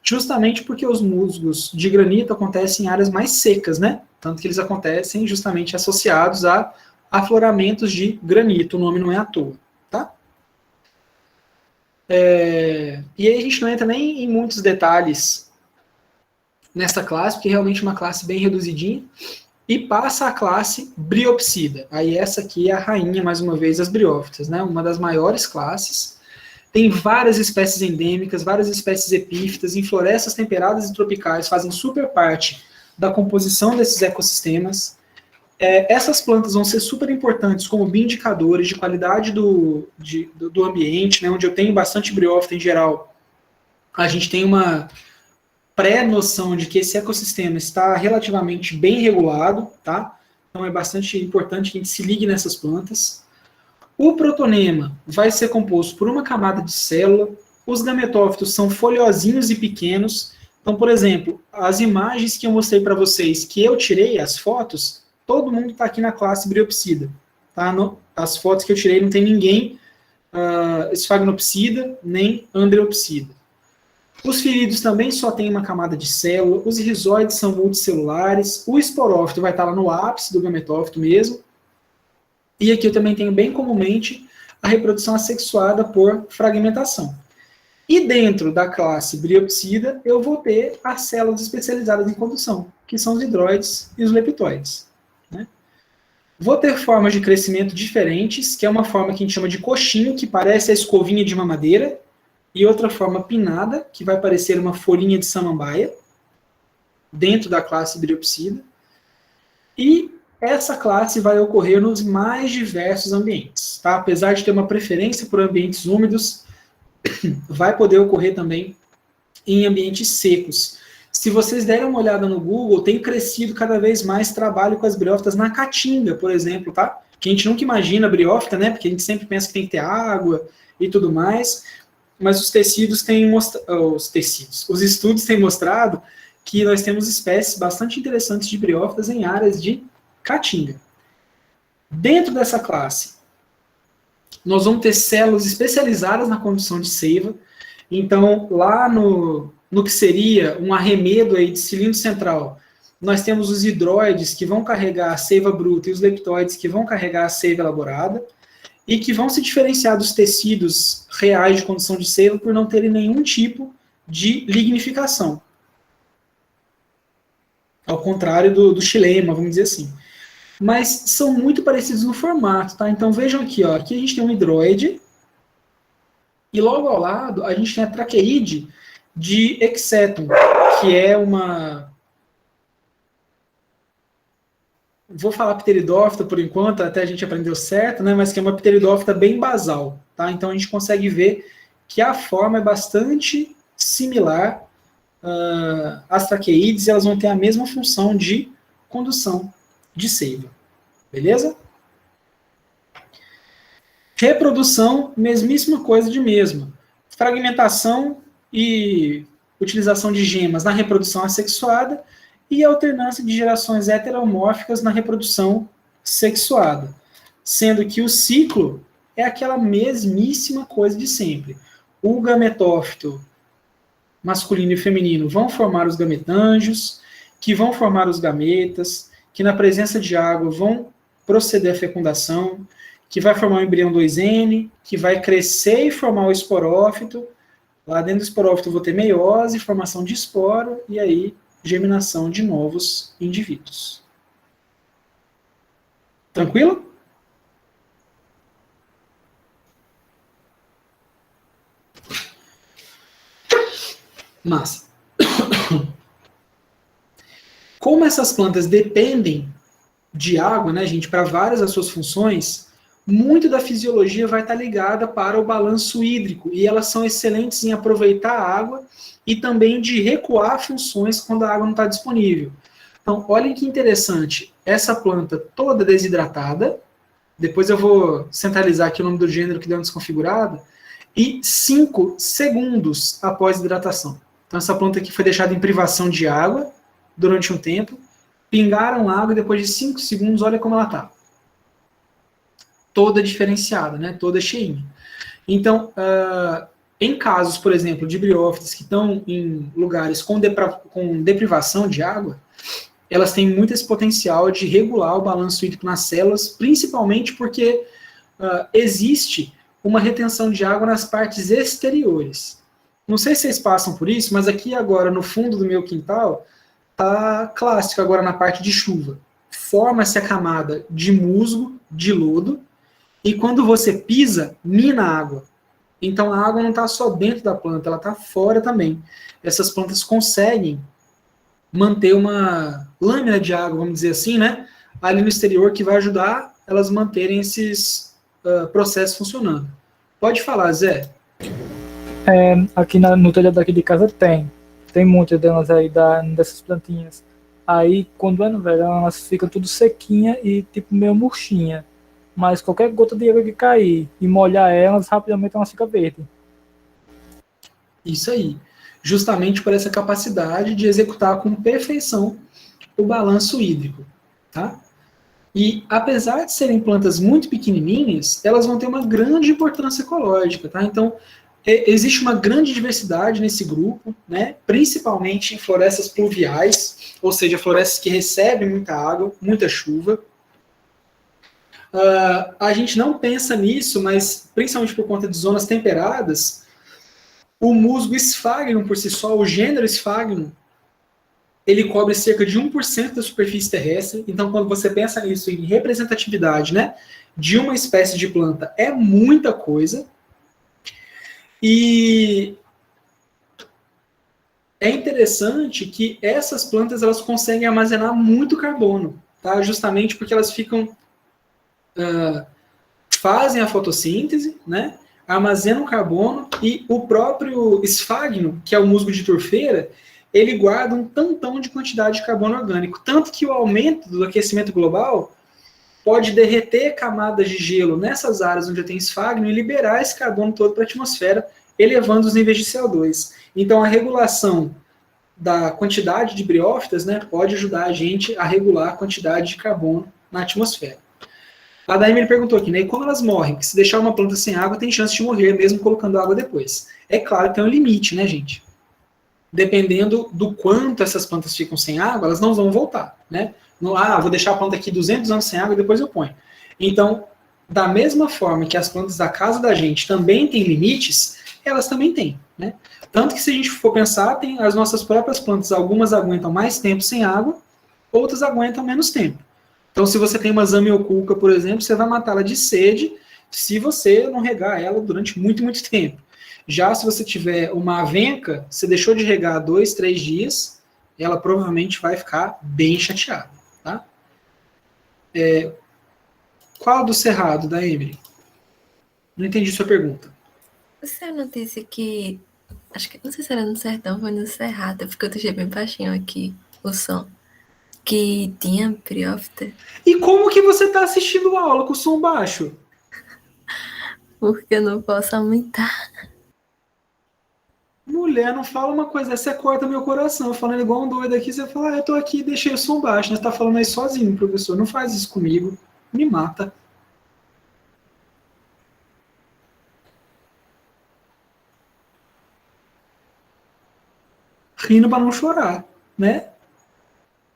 Justamente porque os musgos de granito acontecem em áreas mais secas, né? Tanto que eles acontecem justamente associados a afloramentos de granito. O nome não é à toa, tá? E aí a gente não entra nem em muitos detalhes nessa classe, porque é realmente uma classe bem reduzidinha. E passa a classe Bryopsida. Aí essa aqui é a rainha, mais uma vez, das briófitas, né? Uma das maiores classes. Tem várias espécies endêmicas, várias espécies epífitas, em florestas temperadas e tropicais, fazem super parte da composição desses ecossistemas. Essas plantas vão ser super importantes como bioindicadores de qualidade do ambiente, né? Onde eu tenho bastante briófita em geral. A gente tem uma pré-noção de que esse ecossistema está relativamente bem regulado, tá? Então é bastante importante que a gente se ligue nessas plantas. O protonema vai ser composto por uma camada de célula, os gametófitos são folhosinhos e pequenos. Então, por exemplo, as imagens que eu mostrei para vocês, que eu tirei, as fotos, todo mundo está aqui na classe Bryopsida. Tá? As fotos que eu tirei não tem ninguém Sphagnopsida nem Andreopsida. Os feridos também só tem uma camada de célula, os rizóides são multicelulares, o esporófito vai estar lá no ápice do gametófito mesmo, e aqui eu também tenho bem comumente a reprodução assexuada por fragmentação. E dentro da classe Bryopsida, eu vou ter as células especializadas em condução, que são os hidroides e os leptoides. Né? Vou ter formas de crescimento diferentes, que é uma forma que a gente chama de coxinho, que parece a escovinha de mamadeira, e outra forma pinada, que vai parecer uma folhinha de samambaia, dentro da classe Bryopsida. E essa classe vai ocorrer nos mais diversos ambientes. Tá? Apesar de ter uma preferência por ambientes úmidos, vai poder ocorrer também em ambientes secos. Se vocês derem uma olhada no Google, tem crescido cada vez mais trabalho com as briófitas na caatinga, por exemplo, tá? Que a gente nunca imagina briófita, né? Porque a gente sempre pensa que tem que ter água e tudo mais. Mas os estudos têm mostrado que nós temos espécies bastante interessantes de briófitas em áreas de caatinga. Dentro dessa classe, nós vamos ter células especializadas na condução de seiva. Então, lá no que seria um arremedo aí de cilindro central, nós temos os hidroides que vão carregar a seiva bruta e os leptóides que vão carregar a seiva elaborada e que vão se diferenciar dos tecidos reais de condução de seiva por não terem nenhum tipo de lignificação. Ao contrário do xilema, vamos dizer assim. Mas são muito parecidos no formato, tá? Então vejam aqui, ó, aqui a gente tem um hidroide e logo ao lado a gente tem a traqueide de Exetum, que é uma... Vou falar pteridófita por enquanto, até a gente aprendeu certo, né? Mas que é uma pteridófita bem basal, tá? Então a gente consegue ver que a forma é bastante similar às traqueídes e elas vão ter a mesma função de condução de seiva. Beleza? Reprodução, mesmíssima coisa de mesma. Fragmentação e utilização de gemas na reprodução assexuada e alternância de gerações heteromórficas na reprodução sexuada. Sendo que o ciclo é aquela mesmíssima coisa de sempre. O gametófito masculino e feminino vão formar os gametângios, que vão formar os gametas, que na presença de água vão proceder à fecundação, que vai formar o embrião 2N, que vai crescer e formar o esporófito. Lá dentro do esporófito eu vou ter meiose, formação de esporo, e aí germinação de novos indivíduos. Tranquilo? Massa. Como essas plantas dependem de água, né, gente, para várias das suas funções, muito da fisiologia vai estar ligada para o balanço hídrico, e elas são excelentes em aproveitar a água e também de recuar funções quando a água não está disponível. Então, olhem que interessante, essa planta toda desidratada, depois eu vou centralizar aqui o nome do gênero que deu uma desconfigurada, e 5 segundos após hidratação. Então, essa planta aqui foi deixada em privação de água durante um tempo, pingaram água e depois de 5 segundos, olha como ela está. Toda diferenciada, né? Toda cheinha. Então, em casos, por exemplo, de briófitas que estão em lugares com deprivação de água, elas têm muito esse potencial de regular o balanço hídrico nas células, principalmente porque existe uma retenção de água nas partes exteriores. Não sei se vocês passam por isso, mas aqui agora, no fundo do meu quintal, tá clássico agora na parte de chuva. Forma-se a camada de musgo, de lodo, e quando você pisa, mina a água. Então a água não está só dentro da planta, ela está fora também. Essas plantas conseguem manter uma lâmina de água, vamos dizer assim, né, ali no exterior, que vai ajudar elas manterem esses processos funcionando. Pode falar, Zé. Aqui no telhado daqui de casa tem muitas delas aí dessas plantinhas. Aí quando é no verão elas ficam tudo sequinha e tipo meio murchinha. Mas qualquer gota de água que cair e molhar elas, rapidamente elas ficam verdes. Isso aí. Justamente por essa capacidade de executar com perfeição o balanço hídrico. Tá? E apesar de serem plantas muito pequenininhas, elas vão ter uma grande importância ecológica. Tá? Então, existe uma grande diversidade nesse grupo, né? Principalmente em florestas pluviais, ou seja, florestas que recebem muita água, muita chuva. A gente não pensa nisso, mas principalmente por conta de zonas temperadas, o musgo Sphagnum por si só, o gênero Sphagnum, ele cobre cerca de 1% da superfície terrestre. Então, quando você pensa nisso em representatividade, né, de uma espécie de planta, é muita coisa. E é interessante que essas plantas elas conseguem armazenar muito carbono, tá? Justamente porque elas ficam fazem a fotossíntese, né? Armazenam carbono, e o próprio Sphagnum, que é o musgo de turfeira, ele guarda um tantão de quantidade de carbono orgânico, tanto que o aumento do aquecimento global pode derreter camadas de gelo nessas áreas onde tem Sphagnum e liberar esse carbono todo para a atmosfera, elevando os níveis de CO2. Então, a regulação da quantidade de briófitas, né, pode ajudar a gente a regular a quantidade de carbono na atmosfera. A Daime perguntou aqui, né, e como elas morrem? Porque se deixar uma planta sem água, tem chance de morrer, mesmo colocando água depois. É claro que tem um limite, né, gente? dependendo do quanto essas plantas ficam sem água, elas não vão voltar, né? Vou deixar a planta aqui 200 anos sem água e depois eu ponho. Então, da mesma forma que as plantas da casa da gente também têm limites, elas também têm, né? Tanto que se a gente for pensar, tem as nossas próprias plantas, algumas aguentam mais tempo sem água, outras aguentam menos tempo. Então, se você tem uma zamioculca, por exemplo, você vai matá-la de sede se você não regar ela durante muito, muito tempo. Já se você tiver uma avenca, você deixou de regar 2, 3 dias, ela provavelmente vai ficar bem chateada, tá? Qual do cerrado, da Emily? Não entendi sua pergunta. Você não disse que... Acho que não sei se era no sertão ou foi no cerrado, porque eu deixei bem baixinho aqui o som. Que tinha briófita. E como que você está assistindo a aula com o som baixo? Porque eu não posso aumentar. Mulher, não fala uma coisa, você corta meu coração. Falando igual um doido aqui, você fala, eu tô aqui, deixei o som baixo. Você tá falando aí sozinho, professor. Não faz isso comigo. Me mata. Rindo para não chorar, né?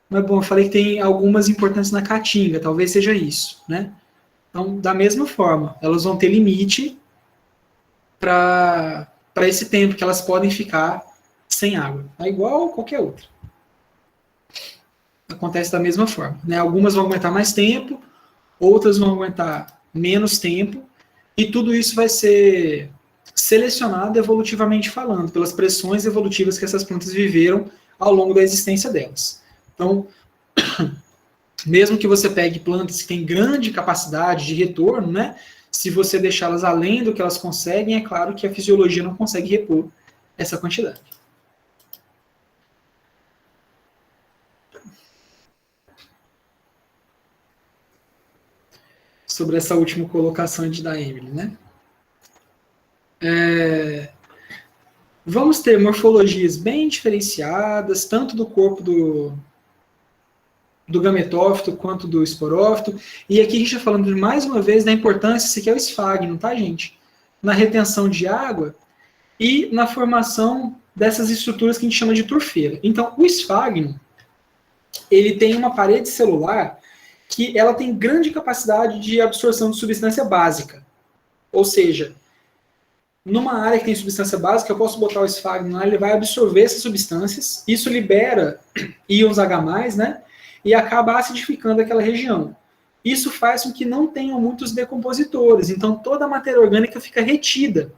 Mas bom, eu falei que tem algumas importantes na caatinga, talvez seja isso, né? Então, da mesma forma, elas vão ter limite para esse tempo que elas podem ficar sem água. É igual qualquer outra. Acontece da mesma forma, né? Algumas vão aguentar mais tempo, outras vão aguentar menos tempo, e tudo isso vai ser selecionado evolutivamente falando, pelas pressões evolutivas que essas plantas viveram ao longo da existência delas. Então, mesmo que você pegue plantas que têm grande capacidade de retorno, né, se você deixá-las além do que elas conseguem, é claro que a fisiologia não consegue repor essa quantidade. Sobre essa última colocação da Emily, né? Vamos ter morfologias bem diferenciadas, tanto do corpo do gametófito quanto do esporófito. E aqui a gente está falando mais uma vez da importância, esse aqui é o esfagno, tá, gente? Na retenção de água e na formação dessas estruturas que a gente chama de turfeira. Então, o esfagno, ele tem uma parede celular que ela tem grande capacidade de absorção de substância básica. Ou seja, numa área que tem substância básica, eu posso botar o esfagno lá, ele vai absorver essas substâncias, isso libera íons H+, né? E acaba acidificando aquela região. Isso faz com que não tenham muitos decompositores, então toda a matéria orgânica fica retida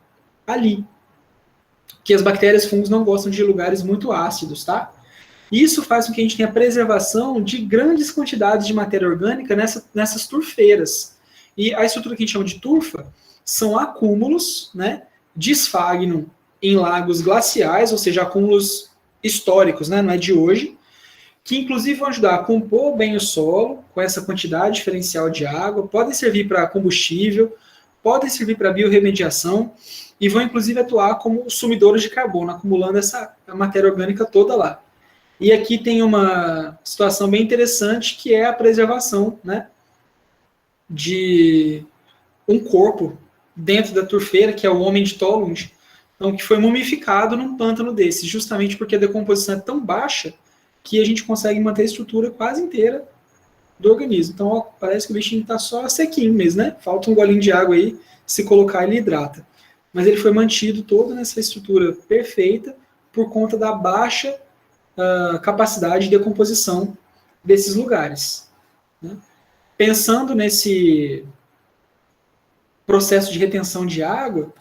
ali. Que as bactérias e fungos não gostam de lugares muito ácidos, tá? Isso faz com que a gente tenha preservação de grandes quantidades de matéria orgânica nessas turfeiras. E a estrutura que a gente chama de turfa são acúmulos, né, de esfagno em lagos glaciais, ou seja, acúmulos históricos, né, não é de hoje, que inclusive vão ajudar a compor bem o solo, com essa quantidade diferencial de água, podem servir para combustível, podem servir para biorremediação, e vão inclusive atuar como sumidores de carbono, acumulando essa matéria orgânica toda lá. E aqui tem uma situação bem interessante, que é a preservação, né, de um corpo dentro da turfeira, que é o homem de Tollund, então, que foi mumificado num pântano desse, justamente porque a decomposição é tão baixa que a gente consegue manter a estrutura quase inteira do organismo. Então, ó, parece que o bichinho está só sequinho mesmo, né? Falta um golinho de água aí, se colocar ele hidrata. Mas ele foi mantido todo nessa estrutura perfeita por conta da baixa capacidade de decomposição desses lugares, né? Pensando nesse processo de retenção de água,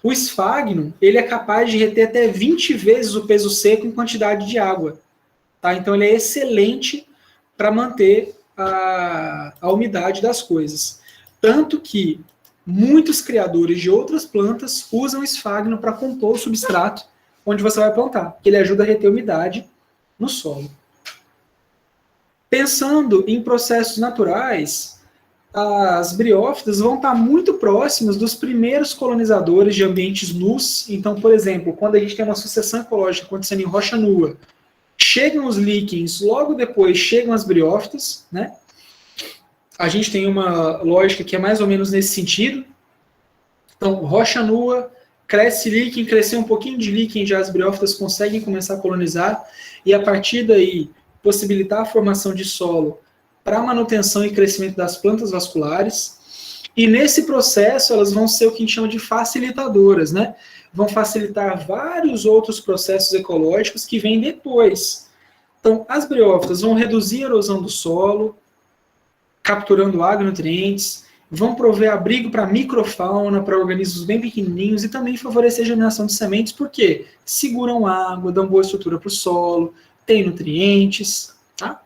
o esfagno, ele é capaz de reter até 20 vezes o peso seco em quantidade de água. Tá? Então, ele é excelente para manter a umidade das coisas. Tanto que muitos criadores de outras plantas usam o esfagno para compor o substrato onde você vai plantar, que ele ajuda a reter umidade no solo. Pensando em processos naturais, as briófitas vão estar muito próximas dos primeiros colonizadores de ambientes nus. Então, por exemplo, quando a gente tem uma sucessão ecológica acontecendo em rocha nua, chegam os líquens, logo depois chegam as briófitas, né? A gente tem uma lógica que é mais ou menos nesse sentido. Então, rocha nua, cresce líquen, crescer um pouquinho de líquen, já as briófitas conseguem começar a colonizar, e a partir daí possibilitar a formação de solo para manutenção e crescimento das plantas vasculares. E nesse processo elas vão ser o que a gente chama de facilitadoras, né? Vão facilitar vários outros processos ecológicos que vêm depois. Então, as briófitas vão reduzir a erosão do solo, capturando água e nutrientes, vão prover abrigo para microfauna, para organismos bem pequenininhos, e também favorecer a germinação de sementes, porque seguram água, dão boa estrutura para o solo, tem nutrientes, tá?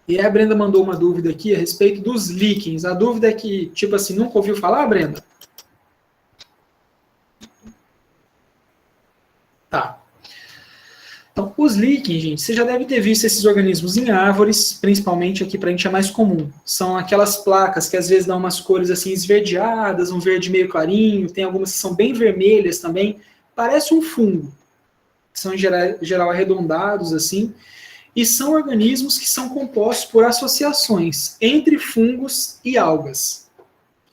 E aí a Brenda mandou uma dúvida aqui a respeito dos líquens. A dúvida é que, tipo assim, nunca ouviu falar, Brenda? Tá. Então, os líquens, gente, você já deve ter visto esses organismos em árvores, principalmente aqui para a gente é mais comum. São aquelas placas que às vezes dão umas cores assim esverdeadas, um verde meio clarinho, tem algumas que são bem vermelhas também. Parece um fungo. São em geral arredondados assim. E são organismos que são compostos por associações entre fungos e algas.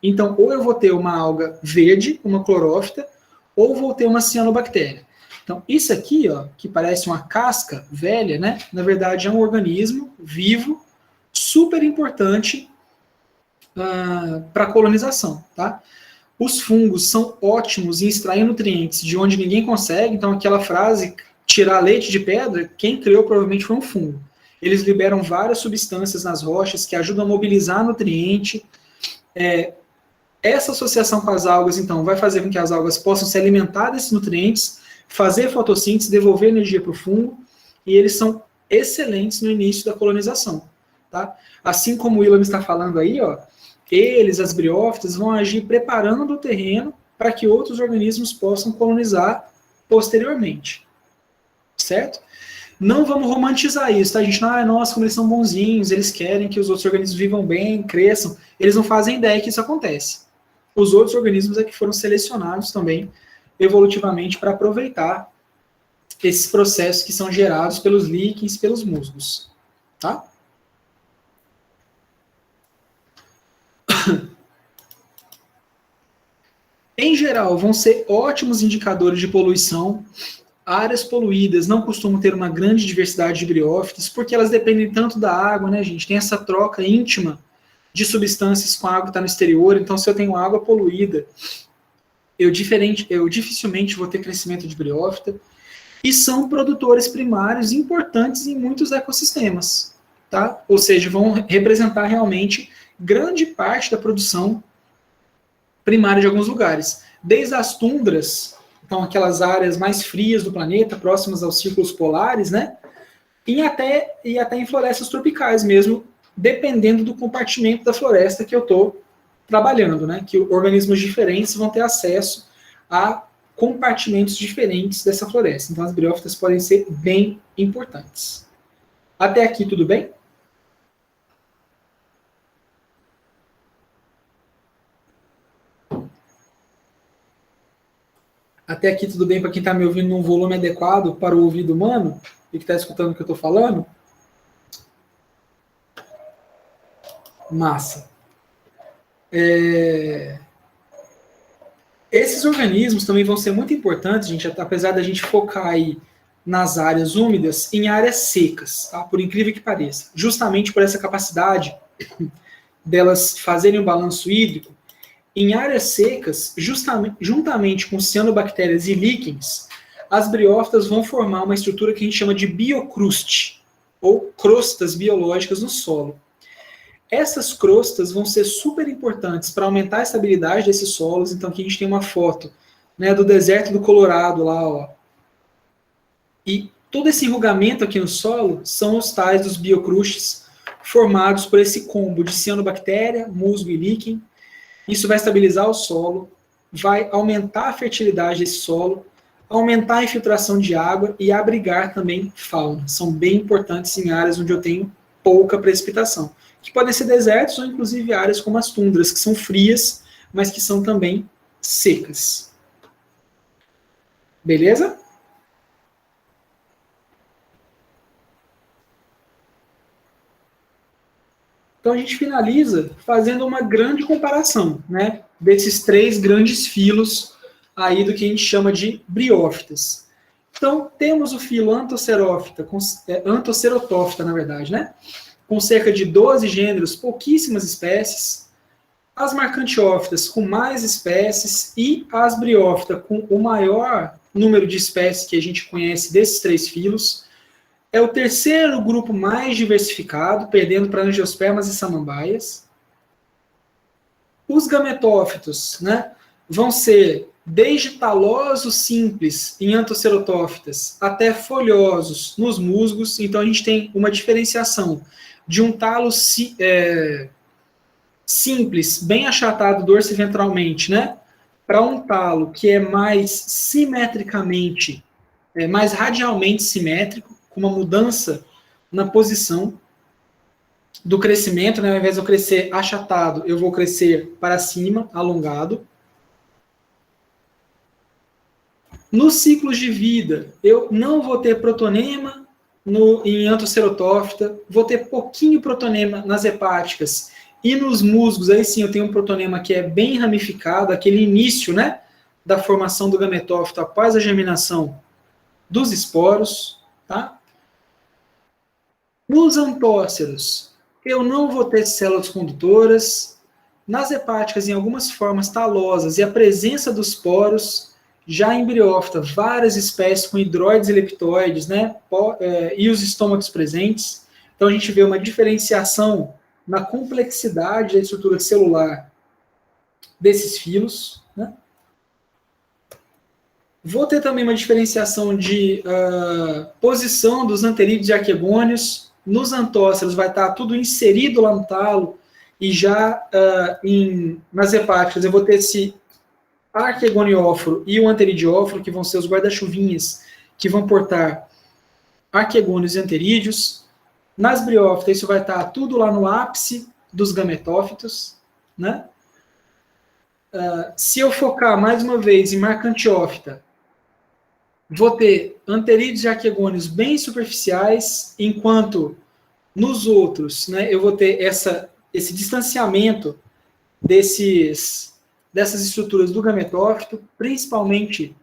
Então, ou eu vou ter uma alga verde, uma clorófita, ou vou ter uma cianobactéria. Então, isso aqui, ó, que parece uma casca velha, né? Na verdade, é um organismo vivo, super importante para a colonização, tá? Os fungos são ótimos em extrair nutrientes de onde ninguém consegue. Então, aquela frase, tirar leite de pedra, quem criou provavelmente foi um fungo. Eles liberam várias substâncias nas rochas que ajudam a mobilizar nutriente. Essa associação com as algas, então, vai fazer com que as algas possam se alimentar desses nutrientes, fazer fotossíntese, devolver energia para o fungo, e eles são excelentes no início da colonização. Tá? Assim como o Willam está falando aí, ó, eles, as briófitas, vão agir preparando o terreno para que outros organismos possam colonizar posteriormente. Certo? Não vamos romantizar isso, tá, gente? Não, nossa, como eles são bonzinhos, eles querem que os outros organismos vivam bem, cresçam. Eles não fazem ideia que isso acontece. Os outros organismos é que foram selecionados também evolutivamente para aproveitar esses processos que são gerados pelos líquens, pelos musgos. Tá? Em geral, vão ser ótimos indicadores de poluição. Áreas poluídas não costumam ter uma grande diversidade de briófitas, porque elas dependem tanto da água, né, gente? Tem essa troca íntima de substâncias com a água que está no exterior. Então, se eu tenho água poluída, eu dificilmente vou ter crescimento de briófita. E são produtores primários importantes em muitos ecossistemas, tá? Ou seja, vão representar realmente grande parte da produção primária de alguns lugares. Desde as tundras, então aquelas áreas mais frias do planeta, próximas aos círculos polares, né? E até em florestas tropicais mesmo, dependendo do compartimento da floresta que eu estou trabalhando, né? Que organismos diferentes vão ter acesso a compartimentos diferentes dessa floresta. Então as briófitas podem ser bem importantes. Até aqui tudo bem? Até aqui tudo bem para quem está me ouvindo num volume adequado para o ouvido humano e que está escutando o que eu estou falando? Massa. Esses organismos também vão ser muito importantes, gente, apesar da gente focar aí nas áreas úmidas, em áreas secas, tá? Por incrível que pareça. Justamente por essa capacidade delas fazerem um balanço hídrico. Em áreas secas, juntamente com cianobactérias e líquens, as briófitas vão formar uma estrutura que a gente chama de biocruste, ou crostas biológicas no solo. Essas crostas vão ser super importantes para aumentar a estabilidade desses solos. Então aqui a gente tem uma foto, né, do deserto do Colorado lá, ó. E todo esse enrugamento aqui no solo são os tais dos biocrustes formados por esse combo de cianobactéria, musgo e líquen. Isso vai estabilizar o solo, vai aumentar a fertilidade desse solo, aumentar a infiltração de água e abrigar também fauna. São bem importantes em áreas onde eu tenho pouca precipitação, que podem ser desertos ou inclusive áreas como as tundras, que são frias, mas que são também secas. Beleza? Então a gente finaliza fazendo uma grande comparação, né, desses três grandes filos aí do que a gente chama de briófitas. Então, temos o filo Anthocerotófita, na verdade, né? Com cerca de 12 gêneros, pouquíssimas espécies, as marcantiófitas com mais espécies e as briófitas com o maior número de espécies que a gente conhece desses 3 filos. É o terceiro grupo mais diversificado, perdendo para angiospermas e samambaias. Os gametófitos, né, vão ser desde talosos simples em anthocerotófitas até folhosos nos musgos. Então a gente tem uma diferenciação de um talo simples, bem achatado dorsiventralmente, né, para um talo que é mais simetricamente, mais radialmente simétrico, com uma mudança na posição do crescimento, né, ao invés de eu crescer achatado, eu vou crescer para cima, alongado. Nos ciclos de vida, eu não vou ter protonema em anthocerotófita, vou ter pouquinho protonema nas hepáticas, e nos musgos, aí sim eu tenho um protonema que é bem ramificado, aquele início, né, da formação do gametófito após a germinação dos esporos, tá? Nos antóceros, eu não vou ter células condutoras. Nas hepáticas, em algumas formas talosas, e a presença dos poros. Já em briófita, várias espécies com hidroides e leptoides, né, e os estômagos presentes. Então a gente vê uma diferenciação na complexidade da estrutura celular desses filos, né. Vou ter também uma diferenciação de posição dos anterídeos e arquegônios. Nos antóceros vai estar tudo inserido lá no talo, e já nas hepáticas eu vou ter esse arquegonióforo e o anteridióforo, que vão ser os guarda-chuvinhas, que vão portar arquegônios e anterídeos. Nas briófitas, isso vai estar tudo lá no ápice dos gametófitos, né? Se eu focar mais uma vez em marcantiófita, vou ter anterídeos e arquegônios bem superficiais, enquanto nos outros, né, eu vou ter esse distanciamento dessas estruturas do gametófito, principalmente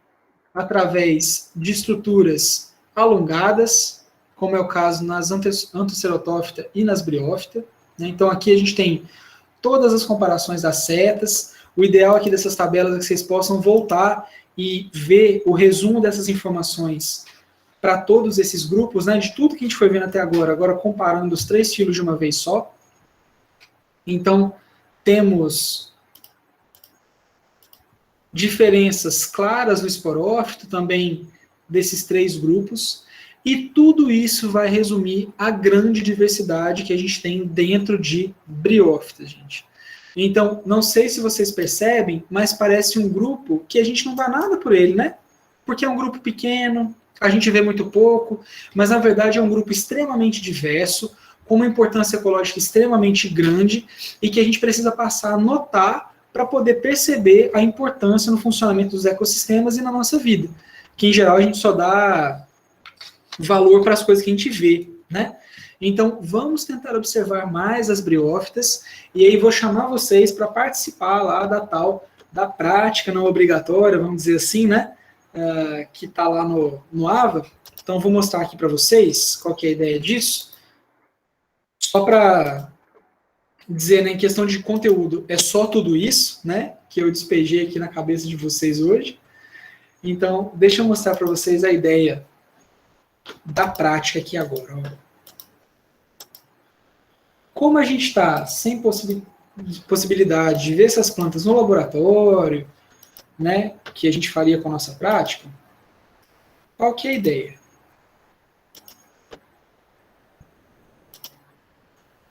através de estruturas alongadas, como é o caso nas anthocerotófita e nas briófita, né? Então aqui a gente tem todas as comparações das setas. O ideal aqui dessas tabelas é que vocês possam voltar e ver o resumo dessas informações para todos esses grupos, né, de tudo que a gente foi vendo até agora comparando os 3 filos de uma vez só. Então, temos diferenças claras no esporófito, também desses 3 grupos, e tudo isso vai resumir a grande diversidade que a gente tem dentro de briófita, gente. Então, não sei se vocês percebem, mas parece um grupo que a gente não dá nada por ele, né? Porque é um grupo pequeno, a gente vê muito pouco, mas na verdade é um grupo extremamente diverso, com uma importância ecológica extremamente grande, e que a gente precisa passar a notar para poder perceber a importância no funcionamento dos ecossistemas e na nossa vida, que em geral a gente só dá valor para as coisas que a gente vê, né? Então, vamos tentar observar mais as briófitas, e aí vou chamar vocês para participar lá da prática não obrigatória, vamos dizer assim, né? Que está lá no AVA. Então, vou mostrar aqui para vocês qual que é a ideia disso. Só para dizer, né, em questão de conteúdo, é só tudo isso, né, que eu despejei aqui na cabeça de vocês hoje. Então, deixa eu mostrar para vocês a ideia da prática aqui agora. Ó. Como a gente está sem possibilidade de ver essas plantas no laboratório, né, que a gente faria com a nossa prática, qual que é a ideia?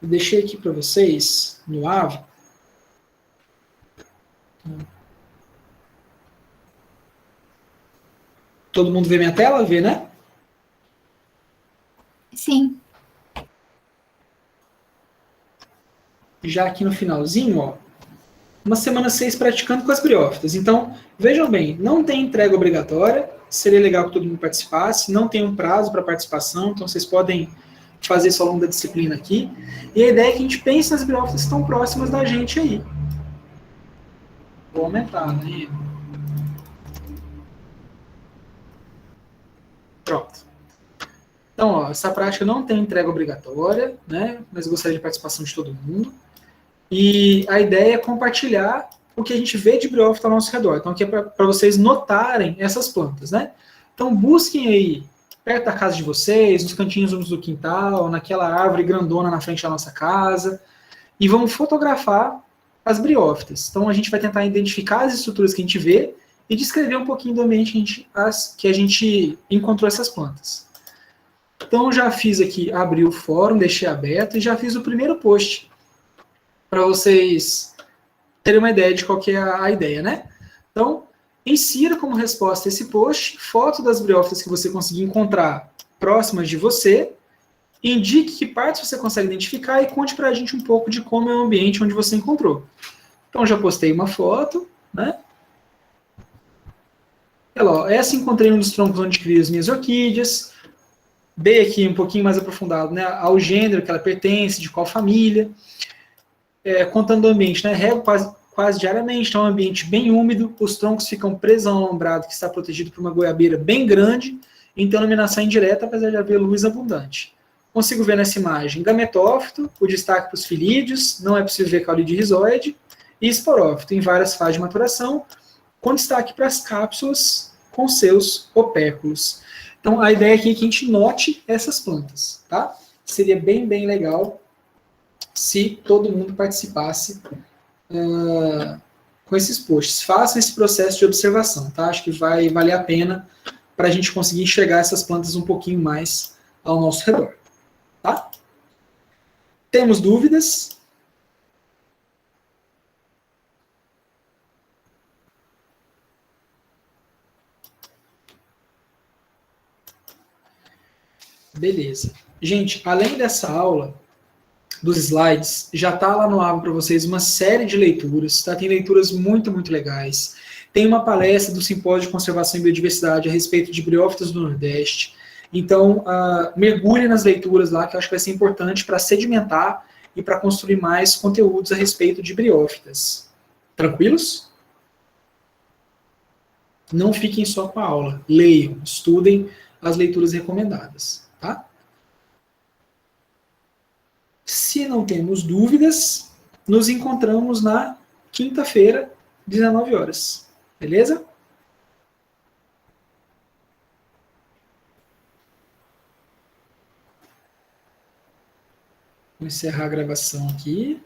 Eu deixei aqui para vocês, no AVA, todo mundo vê minha tela? Vê, né? Sim. Já aqui no finalzinho, ó, uma semana 6 praticando com as briófitas. Então, vejam bem, não tem entrega obrigatória, seria legal que todo mundo participasse, não tem um prazo para participação, então vocês podem fazer isso ao longo da disciplina aqui. E a ideia é que a gente pense nas briófitas que estão próximas da gente aí. Vou aumentar, né? Pronto. Então, ó, essa prática não tem entrega obrigatória, né? Mas eu gostaria de participação de todo mundo. E a ideia é compartilhar o que a gente vê de briófita ao nosso redor. Então, aqui é para vocês notarem essas plantas, né? Então, busquem aí, perto da casa de vocês, nos cantinhos do quintal, naquela árvore grandona na frente da nossa casa, e vamos fotografar as briófitas. Então, a gente vai tentar identificar as estruturas que a gente vê e descrever um pouquinho do ambiente que a gente encontrou essas plantas. Então, já fiz aqui, abri o fórum, deixei aberto e já fiz o primeiro post para vocês terem uma ideia de qual que é a ideia, né? Então, insira como resposta esse post, foto das briófitas que você conseguir encontrar próximas de você, indique que partes você consegue identificar e conte para a gente um pouco de como é o ambiente onde você encontrou. Então, já postei uma foto, né? Olha lá, essa encontrei um dos troncos onde criei as minhas orquídeas. Dei aqui um pouquinho mais aprofundado, né, ao gênero que ela pertence, de qual família. Contando o ambiente, né, rego quase diariamente, então é um ambiente bem úmido, os troncos ficam presos a um alambrado que está protegido por uma goiabeira bem grande, então iluminação indireta, apesar de haver luz abundante. Consigo ver nessa imagem gametófito, o destaque para os filídeos, não é possível ver caule de rizoide, e esporófito, em várias fases de maturação, com destaque para as cápsulas com seus opérculos. Então, a ideia aqui é que a gente note essas plantas, tá? Seria bem, bem legal se todo mundo participasse com esses posts. Façam esse processo de observação, tá? Acho que vai valer a pena para a gente conseguir enxergar essas plantas um pouquinho mais ao nosso redor, tá? Temos dúvidas? Beleza. Gente, além dessa aula, dos slides, já está lá no Ava para vocês uma série de leituras, tá? Tem leituras muito, muito legais. Tem uma palestra do Simpósio de Conservação e Biodiversidade a respeito de briófitas do Nordeste. Então, mergulhe nas leituras lá, que eu acho que vai ser importante para sedimentar e para construir mais conteúdos a respeito de briófitas. Tranquilos? Não fiquem só com a aula. Leiam, estudem as leituras recomendadas, tá? Se não temos dúvidas, nos encontramos na quinta-feira, 19 horas. Beleza? Vou encerrar a gravação aqui.